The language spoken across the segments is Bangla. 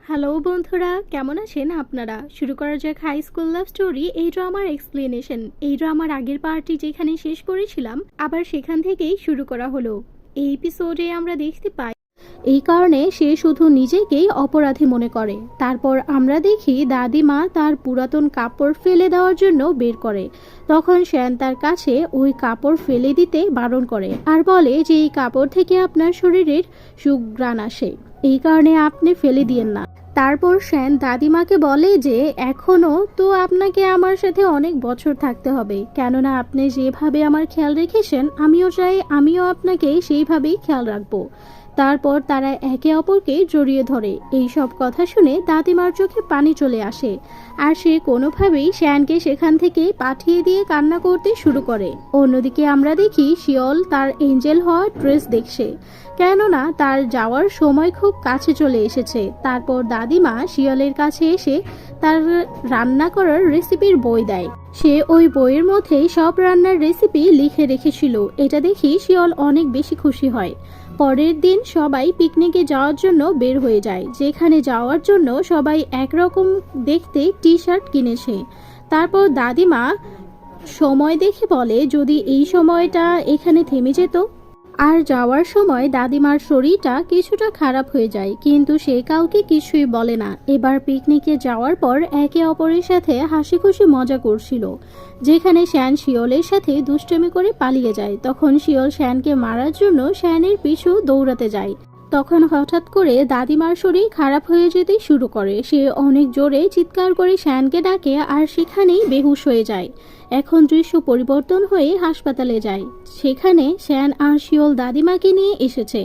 হ্যালো বন্ধুরা, কেমন আছেন আপনারা? শুরু করা যাক হাই স্কুল লাভ স্টোরি এই ড্রামার এক্সপ্লেনেশন। এই ড্রামার আগের পার্টটি যেখানে শেষ করেছিলাম আবার সেখান থেকেই শুরু করা হলো। এই এপিসোডে আমরা দেখতে পাই এই কারণে সে শুধু নিজেকেই অপরাধী মনে করে। তারপর আমরা দেখি দাদিমা তার পুরাতন কাপড় ফেলে দেওয়ার জন্য বের করে। তখন শ্যান তার কাছে ওই কাপড় ফেলে দিতে বারণ করে আর বলে যে এই কাপড় থেকে আপনার শরীরের সুঘ্রাণ আসে, এই কারণে আপনি ফেলে দিয়েন না। তারপর শ্যান দাদিমাকে বলে যে এখনও তো আপনাকে আমার সাথে অনেক বছর থাকতে হবে, কেননা আপনি যেভাবে আমার খেয়াল রেখেছেন আমিও চাই আমিও আপনাকে সেইভাবেই খেয়াল রাখবো। তারপর তারা একে অপরকে জড়িয়ে ধরে। এই সব কথা শুনে দাদিমার চোখে পানি চলে আসে আর সে কোনোভাবেই শ্যানকে সেখান থেকে পাঠিয়ে দিয়ে কান্না করতে শুরু করে। অন্যদিকে আমরা দেখি শিয়ল তার এঞ্জেল হওয়া ড্রেস দেখছে, কেননা তার যাওয়ার সময় খুব কাছে চলে এসেছে। তারপর দাদিমা শিয়লের কাছে এসে তার রান্না করার রেসিপির বই দেয়। সে ওই বইয়ের মধ্যেই সব রান্নার রেসিপি লিখে রেখেছিল। এটা দেখি শিয়ল অনেক বেশি খুশি হয়। পরের দিন সবাই পিকনিকে যাওয়ার জন্য বের হয়ে যায়, যেখানে যাওয়ার জন্য সবাই একরকম দেখতে টি শার্ট কিনেছে। তারপর দাদিমা সময় দেখে বলে যদি এই সময়টা এখানে থেমে যেত। আর যাওয়ার সময় দাদিমার শরীরটা কিছুটা খারাপ হয়ে যায়, কিন্তু সে কাউকে কিছুই বলে না। এবার পিকনিকে যাওয়ার পর একে অপরের সাথে হাসি খুশি মজা করছিল, যেখানে শ্যান শিয়লের সাথে দুষ্টুমি করে পালিয়ে যায়। তখন শিয়ল শ্যানকে মারার জন্য শ্যানের পিছু দৌড়াতে যায়। তখন হঠাৎ করে দাদিমার শরীর খারাপ হয়ে যেতে শুরু করে। সে অনেক জোরে চিৎকার করে শ্যানকে ডাকে আর সেখানেই বেহুশ হয়ে যায়। এখন দৃশ্য পরিবর্তন হয়ে হাসপাতালে যায়। সেখানে শ্যান আর শিয়ল দাদিমাকে নিয়ে এসেছে।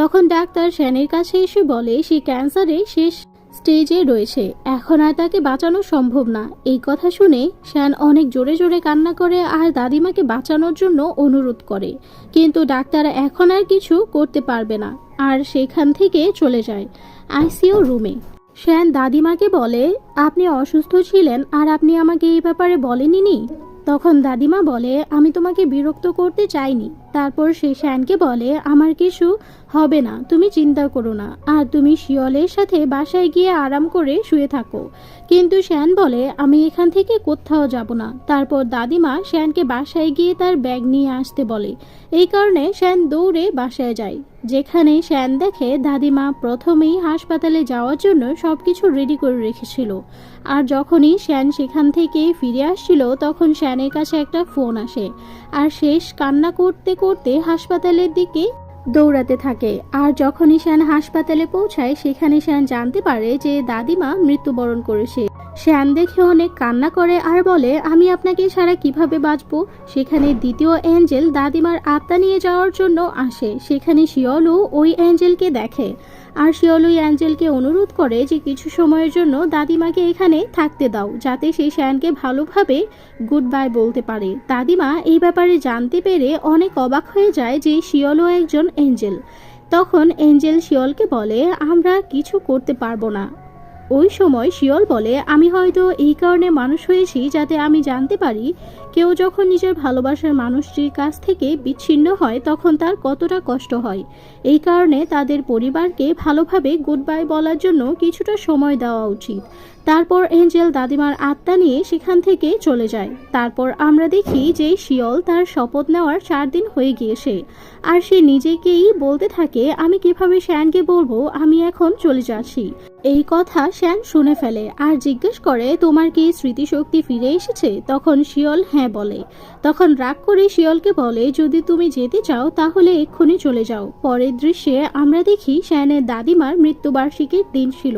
তখন ডাক্তার শ্যানের কাছে এসে বলে সে ক্যান্সারে শেষ স্টেজে রয়েছে, এখন আর তাকে বাঁচানো সম্ভব না। এই কথা শুনে শ্যান অনেক জোরে জোরে কান্না করে আর দাদিমাকে বাঁচানোর জন্য অনুরোধ করে, কিন্তু ডাক্তার এখন আর কিছু করতে পারবে না আর সেখান থেকে চলে যায় আইসিইউ রুমে। শ্যান দাদিমাকে বলে আপনি অসুস্থ ছিলেন আর আপনি আমাকে এই ব্যাপারে বলেননি। তখন দাদিমা বলে আমি তোমাকে বিরক্ত করতে চাইনি। তারপর সে শ্যানকে বলে আমার কিছু হবে না, তুমি চিন্তা করো না, আর তুমি শিয়লের সাথে বাসায় গিয়ে আরাম করে শুয়ে থাকো। কিন্তু শ্যান বলে আমি এখান থেকে কোথাও যাব না। তারপর দাদিমা শ্যানকে বাসায় গিয়ে তার ব্যাগ নিয়ে আসতে বলে। এই কারণে শ্যান দৌড়ে বাসায় যায়, যেখানে শ্যান দেখে দাদিমা প্রথমেই হাসপাতালে যাওয়ার জন্য সবকিছু রেডি করে রেখেছিল। আর যখনই শ্যান সেখান থেকে ফিরে আসছিল তখন শ্যানের কাছে একটা ফোন আসে আর শেষ কান্না করতে করতে হাসপাতালের দিকে দৌড়াতে থাকে। আর যখনই শ্যান হাসপাতালে পৌঁছায় সেখানে শ্যান জানতে পারে যে দাদিমা মৃত্যুবরণ করেছে। শ্যান দেখে অনেক কান্না করে আর বলে আমি আপনাকে ছাড়া কিভাবে বাঁচবো। সেখানে দ্বিতীয় অ্যাঞ্জেল দাদিমার আত্মা নিয়ে যাওয়ার জন্য আসে। সেখানে শিয়লও ওই অ্যাঞ্জেলকে দেখে আর শিয়ল ওই অ্যাঞ্জেলকে অনুরোধ করে যে কিছু সময়ের জন্য দাদিমাকে এখানে থাকতে দাও, যাতে সে শ্যানকে ভালোভাবে গুড বাই বলতে পারে। দাদিমা এই ব্যাপারে জানতে পেরে অনেক অবাক হয়ে যায় যে শিয়লও একজন অ্যাঞ্জেল। তখন অ্যাঞ্জেল শিয়লকে বলে আমরা কিছু করতে পারবো না। ওই সময় শিয়ল বলে আমি হয়তো এই কারণে মানুষ হয়েছি যাতে আমি জানতে পারি কেউ যখন নিজের ভালোবাসার মানুষটির কাছ থেকে বিচ্ছিন্ন হয় তখন তার কতটা কষ্ট হয়। এই কারণে তাদের পরিবারকে ভালোভাবে গুড বাই বলার জন্য কিছুটা সময় দেওয়া উচিত। তারপর এঞ্জেল দাদিমার আত্মা নিয়ে সেখান থেকে চলে যায়। তারপর আমরা দেখি যে শিয়ল তার শপথ নেওয়ার 4 দিন হয়ে গিয়েছে আর সে নিজেকেই বলতে থাকে আমি কিভাবে শ্যানকে বলবো আমি এখন চলে যাচ্ছি। এই কথা শ্যান শুনে ফেলে আর জিজ্ঞেস করে তোমার কি স্মৃতিশক্তি ফিরে এসেছে? তখন শিয়ল হ্যাঁ বলে। তখন রাগ করে শিয়লকে বলে যদি তুমি যেতে চাও তাহলে এক্ষুনি চলে যাও। পরের দৃশ্যে আমরা দেখি শ্যানের দাদিমার মৃত্যুবার্ষিকীর দিন ছিল।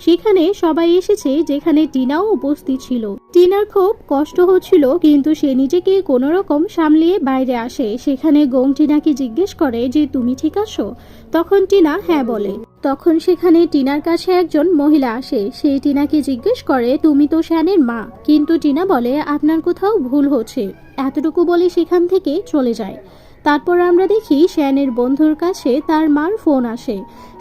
সেখানে সবাই এসেছে, যেখানে টিনাও উপস্থিত ছিল। টিনার খুব কষ্ট হচ্ছিল, কিন্তু সে নিজেকে কোনো রকম সামলিয়ে বাইরে আসে। সেখানে গোং টিনাকে জিজ্ঞেস করে যে তুমি ঠিক আছো? তখন টিনা হ্যাঁ বলে। তখন সেখানে টিনার কাছে একজন মহিলা আসে। সে টিনাকে জিজ্ঞেস করে তুমি তো শ্যানের মা। কিন্তু টিনা বলে আপনার কোথাও ভুল হচ্ছে। এতটুকু বলে সেখান থেকে চলে যায়। তারপর আমরা দেখি শ্যানের বন্ধুর কাছে তার মার ফোন আসে।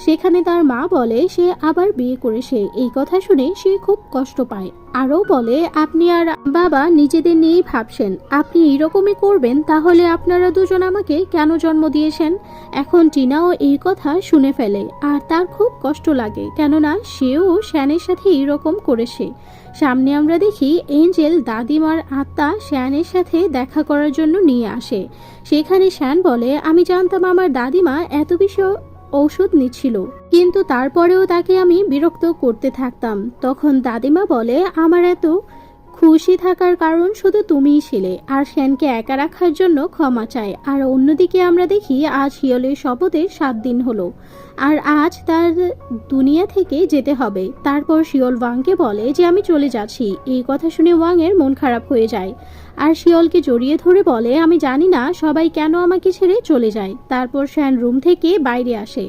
সেখানে তার মা বলে সে আবার বিয়ে করেছে। এই কথা শুনে সে খুব কষ্ট পায়। আরও বলে, আপনি আর বাবা নিজেদের নিয়েই ভাবছেন, আপনি এইরকমই করবেন, তাহলে আপনারা দুজন আমাকে কেন জন্ম দিয়েছেন? এখন টিনাও এই কথা শুনে ফেলে আর তার খুব কষ্ট লাগে, কেননা সেও শ্যানের সাথে এইরকম করেছে। সামনে আমরা দেখি এঞ্জেল দাদিমার আত্মা শ্যানের সাথে দেখা করার জন্য নিয়ে আসে। সেখানে শ্যান বলে, আমি জানতাম আমার দাদিমা এত বেশি ঔষধ নিচ্ছিল, কিন্তু তারপরেও তাকে আমি বিরক্ত করতে থাকতাম। তখন দাদিমা বলে, আমার এত খুশি থাকার কারণ শুধু তুমিই ছিলে, আর শ্যানকে একা রাখার জন্য ক্ষমা চায়। আর অন্যদিকে আমরা দেখি আজ শিয়লের শপথের 7 দিন হলো, আর আজ তার দুনিয়া থেকে যেতে হবে। তারপর শিয়ল ওয়াংকে বলে যে আমি চলে যাচ্ছি। এই কথা শুনে ওয়াংয়ের মন খারাপ হয়ে যায় আর শিয়লকে জড়িয়ে ধরে বলে, আমি জানি না সবাই কেন আমাকে ছেড়ে চলে যায়। তারপর শ্যান রুম থেকে বাইরে আসে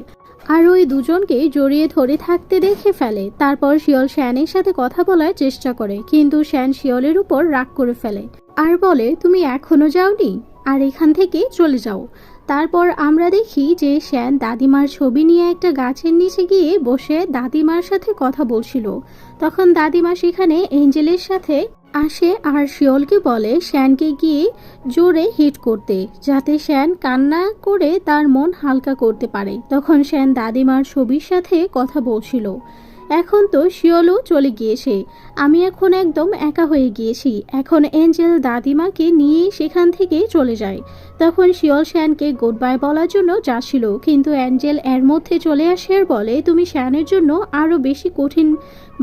আর ওই দুজনকে জড়িয়ে ধরে থাকতে দেখে ফেলে। তারপর শিয়ল শ্যানের সাথে কথা বলার চেষ্টা করে, কিন্তু শ্যান শিয়লের উপর রাগ করে ফেলে আর বলে, তুমি এখনো যাওনি, আর এখান থেকে চলে যাও। তারপর আমরা দেখি যে শ্যান দাদিমার ছবি নিয়ে একটা গাছের নিচে গিয়ে বসে দাদিমার সাথে কথা বলছিল। তখন দাদিমা সেখানে এঞ্জেলের সাথে আসে আর শিয়লকে বলে শ্যানকে গিয়ে জোরে হিট করতে, যাতে শ্যান কান্না করে তার মন হালকা করতে পারে। তখন শ্যান দাদিমার ছবির সাথে কথা বলছিল। এখন তো শিয়লও চলে গিয়েছে, আমি এখন একদম একা হয়ে গিয়েছি। এখন এঞ্জেল দাদিমাকে নিয়ে সেখান থেকে চলে যায়। তখন শিয়ল শ্যানকে গুড বাই বলার জন্য যাচ্ছিল, কিন্তু অ্যাঞ্জেল এর মধ্যে চলে আসে আর বলে, তুমি শ্যানের জন্য আরো বেশি কঠিন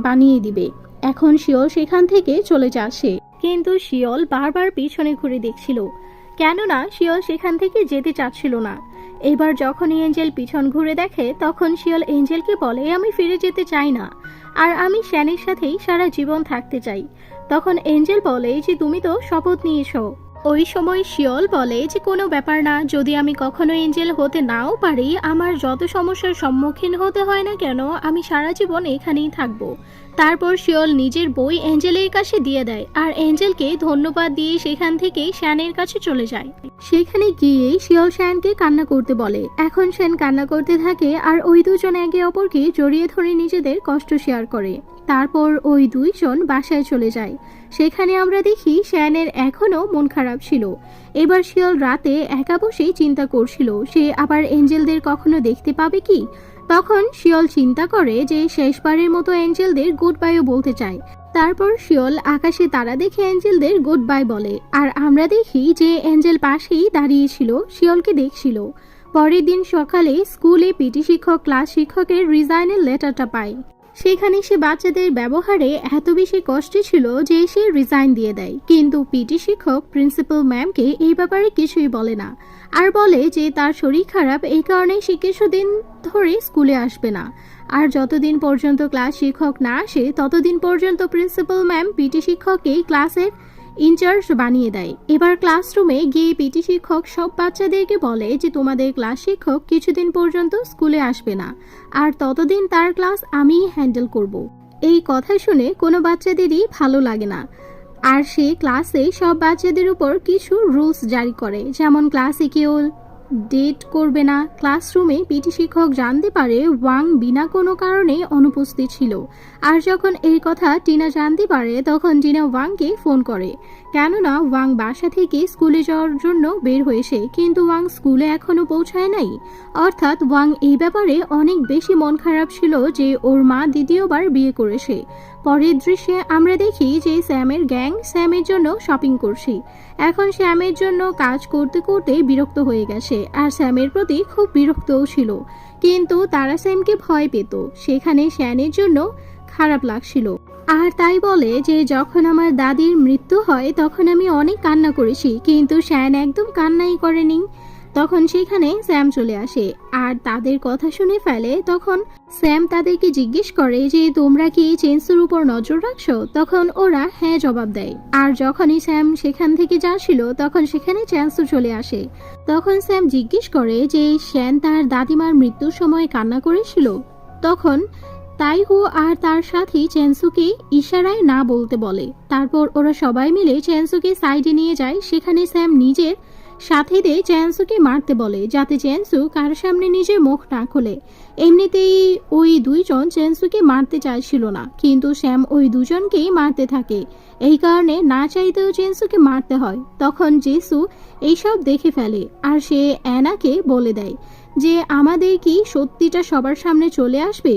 বানিয়ে দিবে। এখন শিয়ল সেখান থেকে চলে যাচ্ছে, কিন্তু শিয়ল বারবার পিছনে ঘুরে দেখছিল, কেননা শিয়ল সেখান থেকে যেতে চাচ্ছিল না। এবার যখন এঞ্জেল পিছন ঘুরে দেখে, তখন শিয়ল এঞ্জেলকে বলে, আমি ফিরে যেতে চাই না, আর আমি শ্যানের সাথেই সারা জীবন থাকতে চাই। তখন এঞ্জেল বলে যে তুমি তো শপথ নিয়েছো। ওই সময় শিয়ল বলে যে কোনো ব্যাপার না, যদি আমি কখনো এঞ্জেল হতে নাও পারি, আমার যত সমস্যার সম্মুখীন হতে হয় না কেন, আমি সারা জীবন এখানেই থাকবো। তারপর শিয়ল নিজের বই এঞ্জেলের কাছে দিয়ে দেয় আর এঞ্জেলকে ধন্যবাদ দিয়ে সেখান থেকে শ্যানের কাছে চলে যায়। সেখানে গিয়ে শিয়ল শ্যানকে কান্না করতে বলে। এখন শ্যান কান্না করতে থাকে আর ওই দুজন একে অপরকে জড়িয়ে ধরে নিজেদের কষ্ট শেয়ার করে। তারপর ওই দুইজন বাসায় চলে যায়। সেখানে আমরা দেখি শ্যানের এখনো মন খারাপ ছিল। এবার শিয়ল রাতে একা বসে চিন্তা করছিল সে আবার এঞ্জেলদের কখনো দেখতে পাবে কি। তখন শিয়ল চিন্তা করে যে শেষবারের মতো এঞ্জেলদের গুড বাইও বলতে চায়। তারপর শিয়ল আকাশে তারা দেখে এঞ্জেলদের গুড বাই বলে, আর আমরা দেখি যে এঞ্জেল পাশেই দাঁড়িয়েছিল, শিয়লকে দেখছিল। পরের দিন সকালে স্কুলে পিটি শিক্ষক ক্লাস শিক্ষকের রিজাইনের লেটারটা পায়। সেখানে সে বাচ্চাদের ব্যবহারে এত বেশি কষ্টে ছিল যে সে রিজাইন দিয়ে দেয়, কিন্তু পিটি শিক্ষক প্রিন্সিপাল ম্যামকে এই ব্যাপারে কিছুই বলে না, আর বলে যে তার শরীর খারাপ, এই কারণে সে কিছুদিন ধরে স্কুলে আসবে না। আর যতদিন পর্যন্ত ক্লাস শিক্ষক না আসে ততদিন পর্যন্ত প্রিন্সিপাল ম্যাম পিটি শিক্ষককে ক্লাসের ইনচার্জ বানিয়ে দেয়। এবার ক্লাসরুমে গিয়ে পিটি শিক্ষক সব বাচ্চাদেরকে বলে যে তোমাদের ক্লাস শিক্ষক কিছুদিন পর্যন্ত স্কুলে আসবে না, আর ততদিন তার ক্লাস আমিই হ্যান্ডেল করব। এই কথা শুনে কোনো বাচ্চাদেরই ভালো লাগে না, আর সে ক্লাসে সব বাচ্চাদের উপর কিছু রুলস জারি করে, যেমন ক্লাসে কেউ ডেট করবে না। ক্লাসরুমে পিটি শিক্ষক জানতে পারে ওয়াং বিনা কোনো কারণে অনুপস্থিত ছিল, আর যখন এই কথা টিনা জানতে পারে তখন টিনা ওয়াংকে ফোন করে, কেননা ওয়াং বাসা থেকে স্কুলে যাওয়ার জন্য বের হয়েছে, কিন্তু ওয়াং স্কুলে এখনো পৌঁছায় নাই। অর্থাৎ ওয়াং এই ব্যাপারে অনেক বেশি মন খারাপ ছিল যে ওর মা দ্বিতীয়বার বিয়ে করেছে। পরের দৃশ্যে আমরা দেখি যে স্যামের গ্যাং স্যামের জন্য শপিং করছে। এখন স্যামের জন্য কাজ করতে করতে বিরক্ত হয়ে গেছে, আর স্যামের প্রতি খুব বিরক্তও ছিল, কিন্তু তারা স্যামকে ভয় পেত। সেখানে শ্যানের জন্য খারাপ লাগছিল, আর তাই বলে যে যখন আমার দাদির মৃত্যু হয় তখন আমি অনেক কান্না করেছি, কিন্তু শ্যান একদম কান্নাই করেনি। তখন সেখানে স্যাম চলে আসে আর তাদের কথা শুনে ফেলে। তখন স্যাম তাদেরকে জিজ্ঞেস করে যে তোমরা কি চেন্সুর উপর নজর রাখছো? তখন ওরা হ্যাঁ জবাব দেয়। আর যখনই স্যাম সেখান থেকে যাচ্ছিল তখন সেখানে চেন্সু চলে আসে। তখন স্যাম জিজ্ঞেস করে যে শ্যান তার দাদিমার মৃত্যুর সময় কান্না করেছিল। তখন তাইহু আর তার সাথী চেন্সুকে ইশারায় না বলতে বলে। তারপর ওরা সবাই মিলে চেন্সুকে সাইডে নিয়ে যায়। সেখানে স্যাম নিজের সাথীদের চ্যানসুকে মারতে বলে যাতে চ্যানসু কার সামনে নিজের মুখ না খোলে। এমনিতেই ওই দুইজন চ্যানসুকে মারতে চাইছিল না, কিন্তু স্যাম ওই দুজনকেই মারতে থাকে। এই কারণে না চাইতেও চ্যানসুকে মারতে হয়। তখন জেসু এইসব দেখে ফেলে আর সে অ্যানাকে বলে দেয় যে আমাদের কি সত্যিটা সবার সামনে চলে আসবে।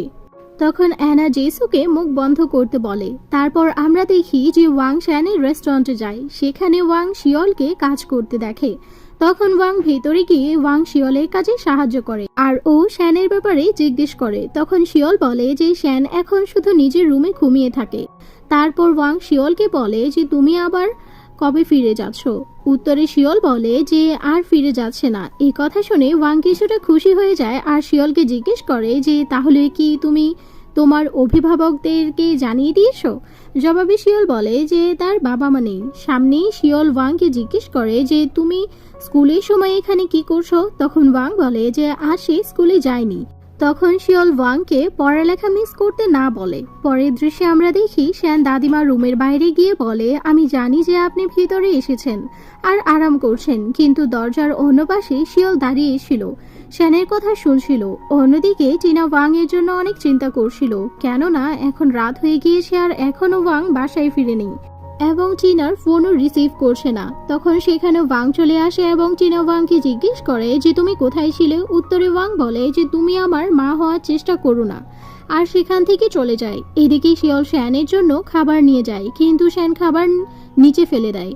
তখন অ্যানা জেসুকে মুখ বন্ধ করতে বলে। তারপর আমরা দেখি যে ওয়াং শ্যানের রেস্টুরেন্টে যায়। সেখানে ওয়াং শিয়লকে কাজ করতে দেখে। তখন ওয়াং ভেতরে গিয়ে ওয়াং শিয়লের কাজে সাহায্য করে আর ও শ্যানের ব্যাপারে জিজ্ঞেস করে। তখন শিয়ল বলে যে শ্যান এখন শুধু নিজের রুমে ঘুমিয়ে থাকে। তারপর ওয়াং শিয়লকে বলে যে তুমি আবার কবে ফিরে যাচ্ছ? উত্তরে শিয়ল বলে যে আর ফিরে যাচ্ছে না। এই কথা শুনে ওয়াং কিছুটা খুশি হয়ে যায় আর শিয়লকে জিজ্ঞেস করে যে তাহলে কি তুমি তোমার অভিভাবকদেরকে জানিয়ে দিয়েছো? জবাবে শিয়ল বলে যে তার বাবা মা নেই। সামনেই শিয়ল ওয়াংকে জিজ্ঞেস করে যে তুমি স্কুলের সময় এখানে কি করছো? তখন ওয়াং বলে যে আজ সে স্কুলে যায়নি। তখন শিয়ল ওয়াংকে পড়ালেখা মিস করতে না বলে। পরের দৃশ্যে আমরা দেখি শ্যান দাদিমার রুমের বাইরে গিয়ে বলে আমি জানি যে আপনি ভিতরে এসেছেন আর আরাম করছেন, কিন্তু দরজার অন্য পাশে শিয়ল দাঁড়িয়ে ছিল, শ্যানের কথা শুনছিল। অন্যদিকে টিনা ওয়াং এর জন্য অনেক চিন্তা করছিল, কেননা এখন রাত হয়ে গিয়েছে আর এখনো ওয়াং বাসায় ফিরেনি এবং টিনার ফোনও রিসিভ করছে না। তখন সেখানে ওয়াং চলে আসে এবং টিনা ওয়াংকে জিজ্ঞেস করে যে তুমি কোথায় ছিলে? উত্তরে ওয়াং বলে যে তুমি আমার মা হওয়ার চেষ্টা করো না, আর সেখান থেকে চলে যায়। এদিকে শিয়ল শ্যানের জন্য খাবার নিয়ে যায়, কিন্তু শ্যান খাবার নিচে ফেলে দেয়,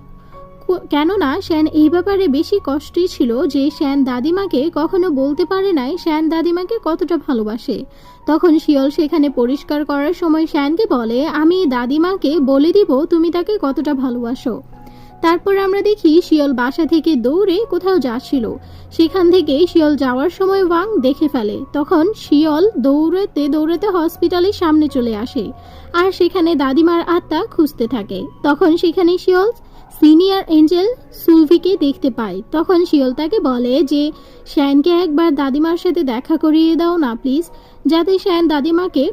কেননা শ্যান এই ব্যাপারে বেশি কষ্টে ছিল যে শ্যান দাদিমাকে কখনো বলতে পারে নাই শ্যান দাদিমাকে কতটা ভালোবাসে। তখন শিয়ল সেখানে পরিষ্কার করার সময় শ্যানকে বলে আমি দাদিমাকে বলে দিব তুমি তাকে কতটা ভালোবাসো। তারপর আমরা দেখি শিয়ল বাসা থেকে দৌড়ে কোথাও যাচ্ছিল। সেখান থেকে শিয়ল যাওয়ার সময় ওয়াং দেখে ফেলে। তখন শিয়ল দৌড়াতে দৌড়াতে হসপিটালের সামনে চলে আসে আর সেখানে দাদিমার আত্মা খুঁজতে থাকে। তখন সেখানে শিয়ল সিনিয়র এঞ্জেল সুলভিকে দেখতে পায়। তখন শিয়ল তাকে বলে যে শ্যানকে একবার দাদিমার সাথে দেখা করিয়ে দাও না প্লিজ, যাতে শ্যান দাদিমাকে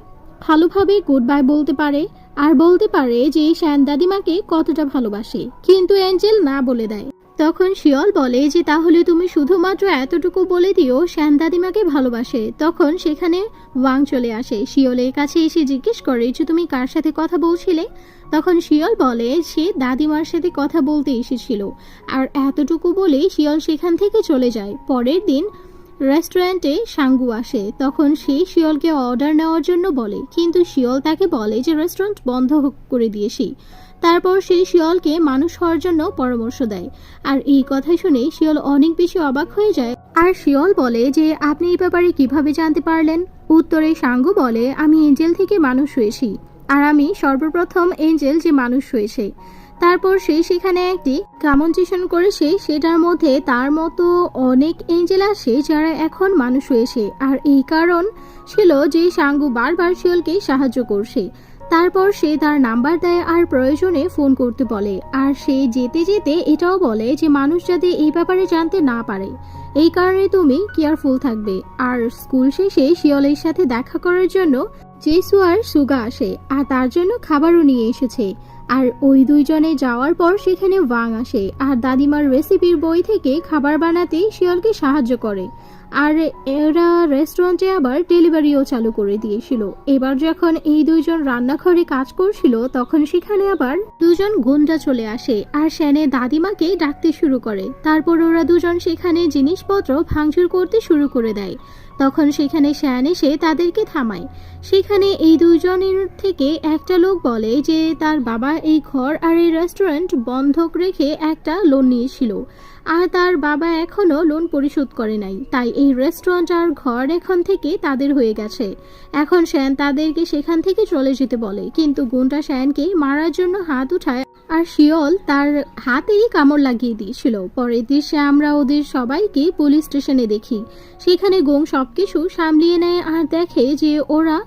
ভালোভাবে গুড বাই বলতে পারে আর বলতে পারে যে শ্যান দাদিমাকে কতটা ভালোবাসে। কিন্তু এঞ্জেল না বলে দেয়। তখন শিয়ল বলে যে তাহলে তুমি শুধুমাত্র এতটুকু বলে দিও শ্যান দাদিমাকে ভালোবাসে। তখন সেখানে ওয়াং চলে আসে। শিয়লের কাছে এসে জিজ্ঞেস করে যে তুমি কার সাথে কথা বলছিলে? তখন শিয়ল বলে সে দাদিমার সাথে কথা বলতে এসেছিল, আর এতটুকু বলে শিয়ল সেখান থেকে চলে যায়। পরের দিন রেস্টুরেন্টে সাঙ্গু আসে। তখন সে শিয়লকে অর্ডার নেওয়ার জন্য বলে, কিন্তু শিয়ল তাকে বলে যে রেস্টুরেন্ট বন্ধ করে দিয়েছি। তারপর সে শিয়লকে মানুষ হওয়ার জন্য পরামর্শ দেয়, আর এই কথা শুনে শিয়ল অনেক বেশি অবাক হয়ে যায়। আর শিয়ল বলে যে আপনি এই ব্যাপারে কিভাবে জানতে পারলেন? উত্তরে সাঙ্গু বলে আমি এঞ্জেল থেকে মানুষ হয়েছি, আর আমি সর্বপ্রথম এঞ্জেল যে মানুষ হয়েছে। তারপর সে সেখানে একটি কমেন্টেশন করেছে, সেটার মধ্যে তার মতো অনেক এঞ্জেল আসে যারা এখন মানুষ হয়েছে, আর এই কারণ ছিল যে সাঙ্গু বারবার শিয়লকে সাহায্য করছে। তারপর সে তার নাম্বার দেয় আর প্রয়োজনে ফোন করতে বলে, আর সে যেতে যেতে এটাও বলে যে মানুষ যাতে এই ব্যাপারে জানতে না পারে, এই কারণে তুমি কেয়ারফুল থাকবে। আর স্কুল শেষে শিয়লের সাথে দেখা করার জন্য জেসু আর সুগা আসে আর তার জন্য খাবারও নিয়ে এসেছে। আর ওই দুইজনে যাওয়ার পর সেখানে ওয়াং আসে আর দাদিমার রেসিপির বই থেকে খাবার বানাতে শিয়লকে সাহায্য করে। আর এরা রেস্টুরেন্টে আবার ডেলিভারিও চালু করে দিয়েছিল। এবার যখন এই দুইজন রান্নাঘরে কাজ করছিল তখন সেখানে আবার দুজন গুন্ডা চলে আসে আর শ্যানের দাদিমাকে ডাকতে শুরু করে। তারপর ওরা দুজন সেখানে জিনিসপত্র ভাঙচুর করতে শুরু করে দেয়। তখন সেখানে শ্যান এসে তাদেরকে থামায়। সেখানে এই দুইজনের থেকে একটা লোক বলে যে তার বাবা এই ঘর আর এই রেস্টুরেন্ট বন্ধক রেখে একটা লোন নিয়েছিল, আর তার বাবা এখনো লোন পরিশোধ করে নাই, তাই এই রেস্টুরেন্ট আর ঘর এখন থেকে তাদের হয়ে গেছে। এখন শ্যান তাদেরকে সেখান থেকে চলে যেতে বলে, কিন্তু গুন্ডা শ্যানকে মারার জন্য হাত উঠায় আর শিয়ল তার হাতেই কামড় লাগিয়ে দিয়েছিল। পরের দৃশ্যে আমরা ওদের সবাইকে পুলিশ স্টেশনে দেখি। সেখানে গোং সবকিছু সামলিয়ে নেয় আর দেখে যে ওরা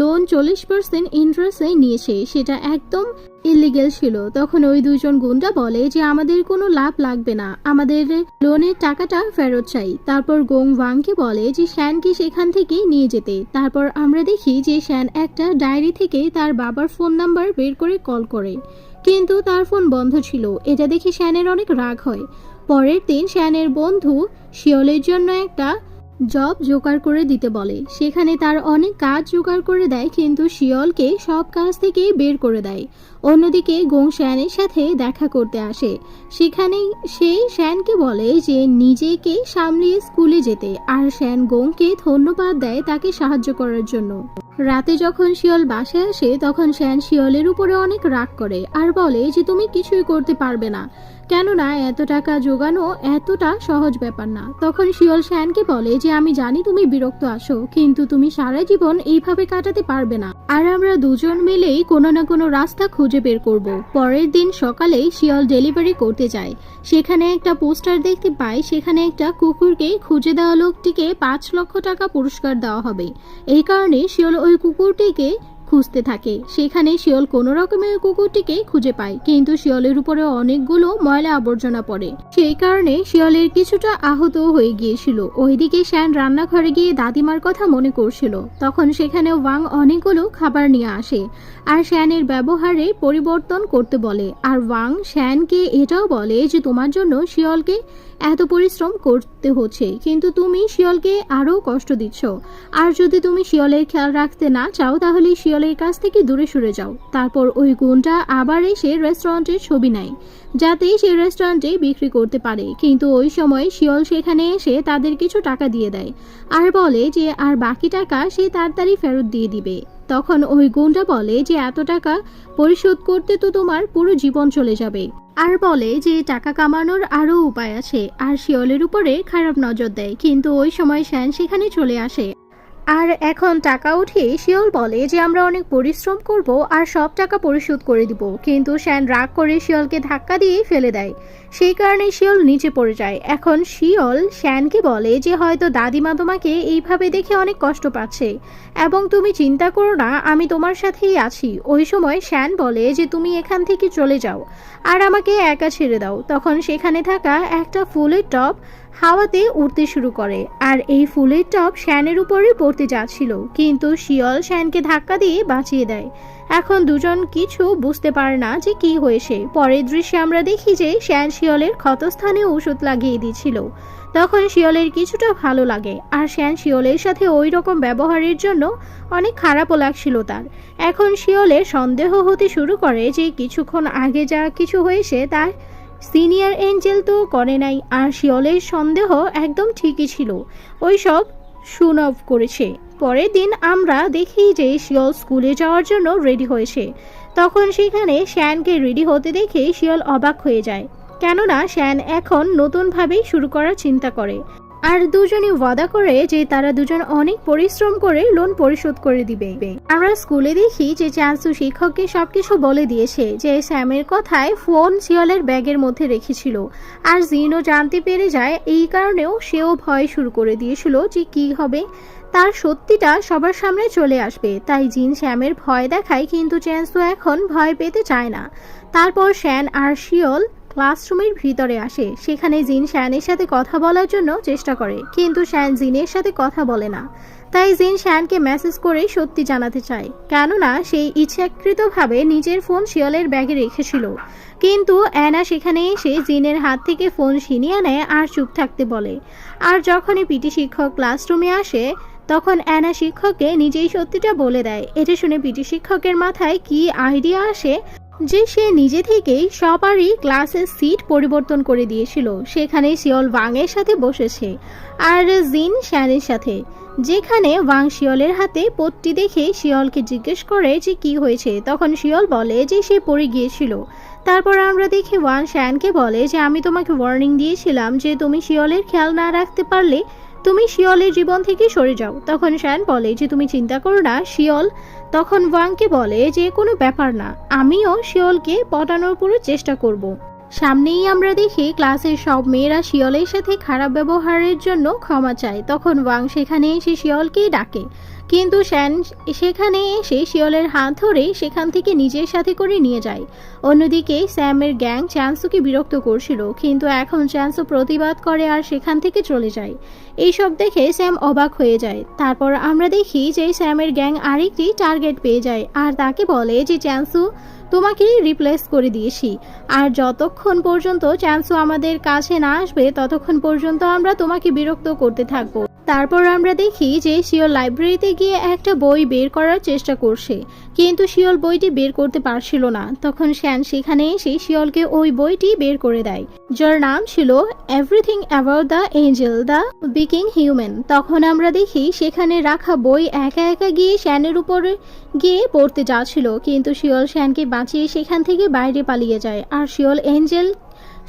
লোন 40% ইন্টারেস্টে নিয়েছে, সেটা একদম ইলিগেল ছিল। তখন ওই দুইজন গুন্ডা বলে যে আমাদের কোনো লাভ লাগবে না, আমাদের লোনের টাকাটা ফেরত চাই। তারপর গোং ওয়াংকে বলে যে শ্যানকে সেখান থেকে নিয়ে যেতে। তারপর আমরা দেখি যে শ্যান একটা ডায়েরি থেকে তার বাবার ফোন নাম্বার বের করে কল করে, কিন্তু তার ফোন বন্ধ ছিল। এটা দেখে শ্যানের অনেক রাগ হয়। পরের দিন শ্যানের বন্ধু শিওলের জন্য একটা জব জোগাড় করে দিতে বলে। সেখানে তার অনেক কাজ জোগাড় করে দেয়, কিন্তু শিওলকে সব কাজ থেকে বের করে দেয়। অন্যদিকে গোং শ্যানের সাথে দেখা করতে আসে। সেখানে সে শ্যানকে বলে যে নিজেকে সামলিয়ে স্কুলে যেতে, আর শ্যান গোংকে ধন্যবাদ দেয় তাকে সাহায্য করার জন্য। রাতে যখন শিওল বাসায় আসে তখন শ্যান শিওলের উপরে অনেক রাগ করে আর বলে যে তুমি কিছুই করতে পারবে না, কেননা এত টাকা জোগানো এতটা সহজ ব্যাপার না। তখন শিওল শ্যানকে বলে যে আমি জানি তুমি বিরক্ত আছো, কিন্তু তুমি সারা জীবন এইভাবে কাটাতে পারবে না, আর আমরা দুজন মিলেই কোনো না কোনো রাস্তা খুঁজে বের করব। পরের দিন সকালেই শিওল ডেলিভারি করতে যায়। সেখানে একটা পোস্টার দেখতে পায়, সেখানে একটা কুকুরকে খুঁজে দেওয়া লোকটিকে 5 লক্ষ টাকা পুরস্কার দেওয়া হবে। এই কারণে শিওল ওই কুকুরটিকে খুঁজতে থাকে। সেখানে শিওল কোনো রকমে ওই কুকুরটিকে খুঁজে পায়, কিন্তু শিওলের উপরে অনেকগুলো ময়লা আবর্জনা পড়ে। সেই কারণে শিওলের কিছুটা আহত হয়ে গিয়েছিল। ওইদিকে শ্যান রান্নাঘরে গিয়ে দাদিমার কথা মনে করছিল। তখন সেখানে ওয়াং অনেকগুলো খাবার নিয়ে আসে আর শ্যানের ব্যবহারে পরিবর্তন করতে বলে। আর ওয়াং শ্যানকে এটাও বলে যে তোমার জন্য শিওলকে এত পরিশ্রম করতে হচ্ছে, কিন্তু তুমি শিওলকে আরো কষ্ট দিচ্ছ, আর যদি তুমি শিওলের খেয়াল রাখতে না চাও তাহলে শিওলের কাছ থেকে দূরে সরে যাও। তারপর ওই গুণটা আবার এসে রেস্টুরেন্টের ছবি নেয়, যাতে সে রেস্টুরেন্টে বিক্রি করতে পারে। কিন্তু ওই সময় শিওল সেখানে এসে তাদের কিছু টাকা দিয়ে দেয় আর বলে যে আর বাকি টাকা সে তাড়াতাড়ি ফেরত দিয়ে দিবে। তখন ওই গুণটা বলে যে এত টাকা পরিশোধ করতে তো তোমার পুরো জীবন চলে যাবে, আর বলে যে টাকা কামানোর আরো উপায় আছে, আর শিওলের উপরে খারাপ নজর দেয়। কিন্তু ওই সময় শ্যান সেখানে চলে আসে আর এখন টাকা উঠে শিওল বলে যে আমরা অনেক পরিশ্রম করব আর সব টাকা পরিশোধ করে দিব। কিন্তু শ্যান রাগ করে শিওলকে ধাক্কা দিয়ে ফেলে দেয়। সেই কারণে শিওল নিচে পড়ে যায়। এখন শিওল শ্যানকে বলে যে হয়তো দাদিমা তোমাকে এইভাবে দেখে অনেক কষ্ট পাচ্ছে, এবং তুমি চিন্তা করো না, আমি তোমার সাথেই আছি। ওই সময় শ্যান বলে যে তুমি এখান থেকে চলে যাও আর আমাকে একা ছেড়ে দাও। তখন সেখানে থাকা একটা ফুলের টব হাওয়াতে উড়তে শুরু করে, আর এই ফুলের টব শ্যানের উপরে পড়তে যাচ্ছিল, কিন্তু শিওল শ্যানকে ধাক্কা দিয়ে বাঁচিয়ে দেয়। এখন দুজন কিছু বুঝতে পারে না যে কি হয়েছে। পরের দৃশ্যে আমরা দেখি যে শ্যান শিওলের ক্ষতস্থানে ওষুধ লাগিয়ে দিয়েছিল। তখন শিওলের কিছুটা ভালো লাগে, আর শ্যান শিওলের সাথে ওই রকম ব্যবহারের জন্য অনেক খারাপও লাগছিল তার। এখন শিওলের সন্দেহ হতে শুরু করে যে কিছুক্ষণ আগে যা কিছু হয়েছে তার সিনিয়র এঞ্জেল তো করে নাই, আর শিওলের সন্দেহ একদম ঠিকই ছিল, ওই সব সুনভ করেছে। পরের দিন আমরা দেখি যে শিওল স্কুলে যাওয়ার জন্য রেডি হয়েছে। তখন সেখানে শ্যানকে রেডি হতে দেখে শিওল অবাক হয়ে যায়, কেননা শ্যান এখন নতুনভাবেই শুরু করার চিন্তা করে। আর দুজনই ওয়াদা করে যে তারা দুজন অনেক পরিশ্রম করে লোন পরিশোধ করে দিবে। আমরা স্কুলে দেখি যে চান্সু শিক্ষককে সবকিছু বলে দিয়েছে, যে স্যামের কথায় ফোন শিওলের ব্যাগের মধ্যে রেখেছিল, আর জিনও জানতে পেরে যায়। এই কারণেও সেও ভয় শুরু করে দিয়েছিল যে কি হবে, তার সত্যিটা সবার সামনে চলে আসবে। তাই জিন শ্যামের ভয় দেখায়, কিন্তু চান্সু এখন ভয় পেতে চায় না। তারপর শ্যান আর শিওল ক্লাসরুমের ভিতরে আসে। সেখানে জিন শ্যানের সাথে কথা বলার জন্য চেষ্টা করে, কিন্তু শ্যান জিনের সাথে কথা বলে না। তাই জিন শ্যানকে মেসেজ করে সত্যি জানাতে চায়, কেননা সেই ইচ্ছাকৃতভাবে নিজের ফোন শিওলের ব্যাগে রেখেছিল। কিন্তু অ্যানা সেখানে এসে জিনের হাত থেকে ফোন ছিনিয়ে নেয় আর চুপ থাকতে বলে। আর যখনই পিটি শিক্ষক ক্লাসরুমে আসে তখন অ্যানা শিক্ষককে নিজেই সত্যিটা বলে দেয়। এটা শুনে পিটি শিক্ষকের মাথায় কি আইডিয়া আসে যে সে নিজে থেকেই সবারই ক্লাসের সিট পরিবর্তন করে দিয়েছিল। সেখানে শিওল ওয়াংয়ের সাথে বসেছে আর জিন শ্যানের সাথে। যেখানে ওয়াং শিওলের হাতে পট্টি দেখে শিওলকে জিজ্ঞেস করে যে কি হয়েছে। তখন শিওল বলে যে সে পড়ে গিয়েছিল। তারপর আমরা দেখি ওয়াং শ্যানকে বলে যে আমি তোমাকে ওয়ার্নিং দিয়েছিলাম যে তুমি শিওলের খেয়াল না রাখতে পারলে তুমি শিওলের জীবন থেকে সরে যাও। তখন শ্যান বলে যে তুমি চিন্তা করো না। শিওল তখন ওয়াংকে বলে যে কোনো ব্যাপার না, আমিও শিওলকে পটানোর পুরো চেষ্টা করব। সামনেই আমরা দেখি ক্লাসের সব মেয়েরা শিওলের সাথে খারাপ ব্যবহারের জন্য ক্ষমা চায়। তখন ওয়াং সেখানে এসে শিওলকেই ডাকে, কিন্তু শ্যান সেখানে এসে শিওলের হাত ধরে সেখান থেকে নিজের সাথে করে নিয়ে যায়। অন্যদিকে স্যামের গ্যাং চ্যান্সুকে বিরক্ত করছিল, কিন্তু এখন চ্যান্সু প্রতিবাদ করে আর সেখান থেকে চলে যায়। এইসব দেখে স্যাম অবাক হয়ে যায়। তারপর আমরা দেখি যে স্যামের গ্যাং আরেকটি টার্গেট পেয়ে যায় আর তাকে বলে যে চ্যান্সু, তোমাকে রিপ্লেস করে দিয়েছি, আর যতক্ষণ পর্যন্ত চ্যান্সু আমাদের কাছে না আসবে ততক্ষণ পর্যন্ত আমরা তোমাকে বিরক্ত করতে থাকবো। তারপর আমরা দেখি যে শিওল লাইব্রেরিতে গিয়ে একটা বই বের করার চেষ্টা করছে, কিন্তু শিওল বইটি বের করতে পারছিল না। তখন শ্যান সেখানে এসে শিওলকে ওই বইটি বের করে দেয়, যার নাম ছিল everything about the angel the biking human. তখন আমরা দেখি সেখানে রাখা বই একা একা গিয়ে শ্যানের উপরে গিয়ে পড়তে যাচ্ছিল, কিন্তু শিওল শ্যানকে বাঁচিয়ে সেখান থেকে বাইরে পালিয়ে যায়। আর শিওল এঞ্জেল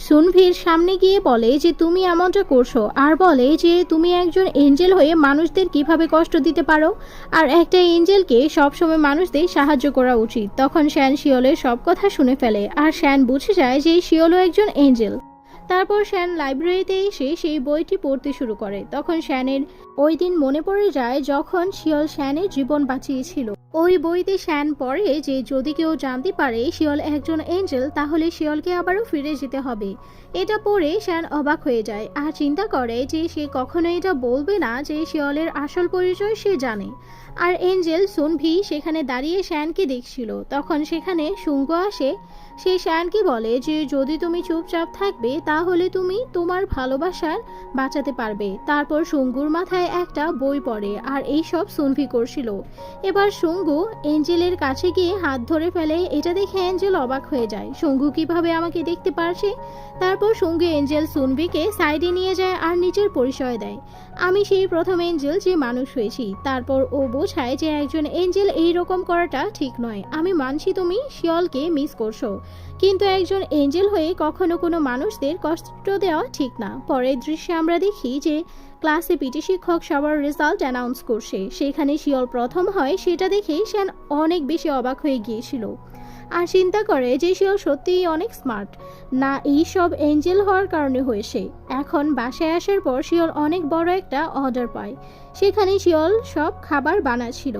সুনভির সামনে গিয়ে বলে যে তুমি এমনটা করছো, আর বলে যে তুমি একজন এঞ্জেল হয়ে মানুষদের কিভাবে কষ্ট দিতে পারো, আর একটা এঞ্জেলকে সবসময় মানুষদের সাহায্য করা উচিত। তখন শ্যান শিওলের সব কথা শুনে ফেলে আর শ্যান বুঝে যায় যে শিওলও একজন এঞ্জেল। তারপর শ্যান লাইব্রেরিতে এসে সেই বইটি পড়তে শুরু করে। তখন শ্যানের ওই দিন মনে পড়ে যায় যখন শিওল শ্যানের জীবন বাঁচিয়েছিল। ওই বইতে শ্যান পড়ে যে যদি কেউ জানতে পারে শিওল একজন এঞ্জেল তাহলে শিওলকে আবারও ফিরে যেতে হবে। এটা পড়ে শ্যান অবাক হয়ে যায় আর চিন্তা করে যে সে কখনো এটা বলবে না যে শিওলের আসল পরিচয় সে জানে। আর এঞ্জেল সুনভি সেখানে দাঁড়িয়ে শ্যানকে দেখছিল। তখন সেখানে শুঙ্গ আসে, সে শ্যানকে বলে যে যদি তুমি চুপচাপ থাকবে তাহলে তুমি তোমার ভালোবাসার বাঁচাতে পারবে। তারপর শুঙ্গুর মাথায় একটা বই পড়ে আর এইসব সুনভি করছিল। এবার শুঙ্গু এঞ্জেলের কাছে গিয়ে হাত ধরে ফেলে। এটা দেখে এঞ্জেল অবাক হয়ে যায়, শুঙ্গু কিভাবে আমাকে দেখতে পারছে। তারপর শুঙ্গু এঞ্জেল সুনভিকে সাইডে নিয়ে যায় আর নিজের পরিচয় দেয়, আমি সেই প্রথম এঞ্জেল যে মানুষ হয়েছি। তারপর ও বোঝায় যে একজন এঞ্জেল এইরকম করাটা ঠিক নয়। আমি মানছি তুমি শিওলকে মিস করছো, কিন্তু একজন এঞ্জেল হয়ে কখনো কোনো মানুষদের কষ্ট দেওয়া ঠিক না। পরের দৃশ্যে আমরা দেখি যে ক্লাসে পিটি শিক্ষক সবার রেজাল্ট অ্যানাউন্স করছে। সেখানে শিওল প্রথম হয়, সেটা দেখে শ্যান অনেক বেশি অবাক হয়ে গিয়েছিল আর চিন্তা করে যে শিওল সত্যিই অনেক স্মার্ট, না এই সব এঞ্জেল হওয়ার কারণে হয়েছে। এখন বাসায় আসার পর শিওল অনেক বড় একটা অর্ডার পায়। সেখানে শিওল সব খাবার বানাচ্ছিল।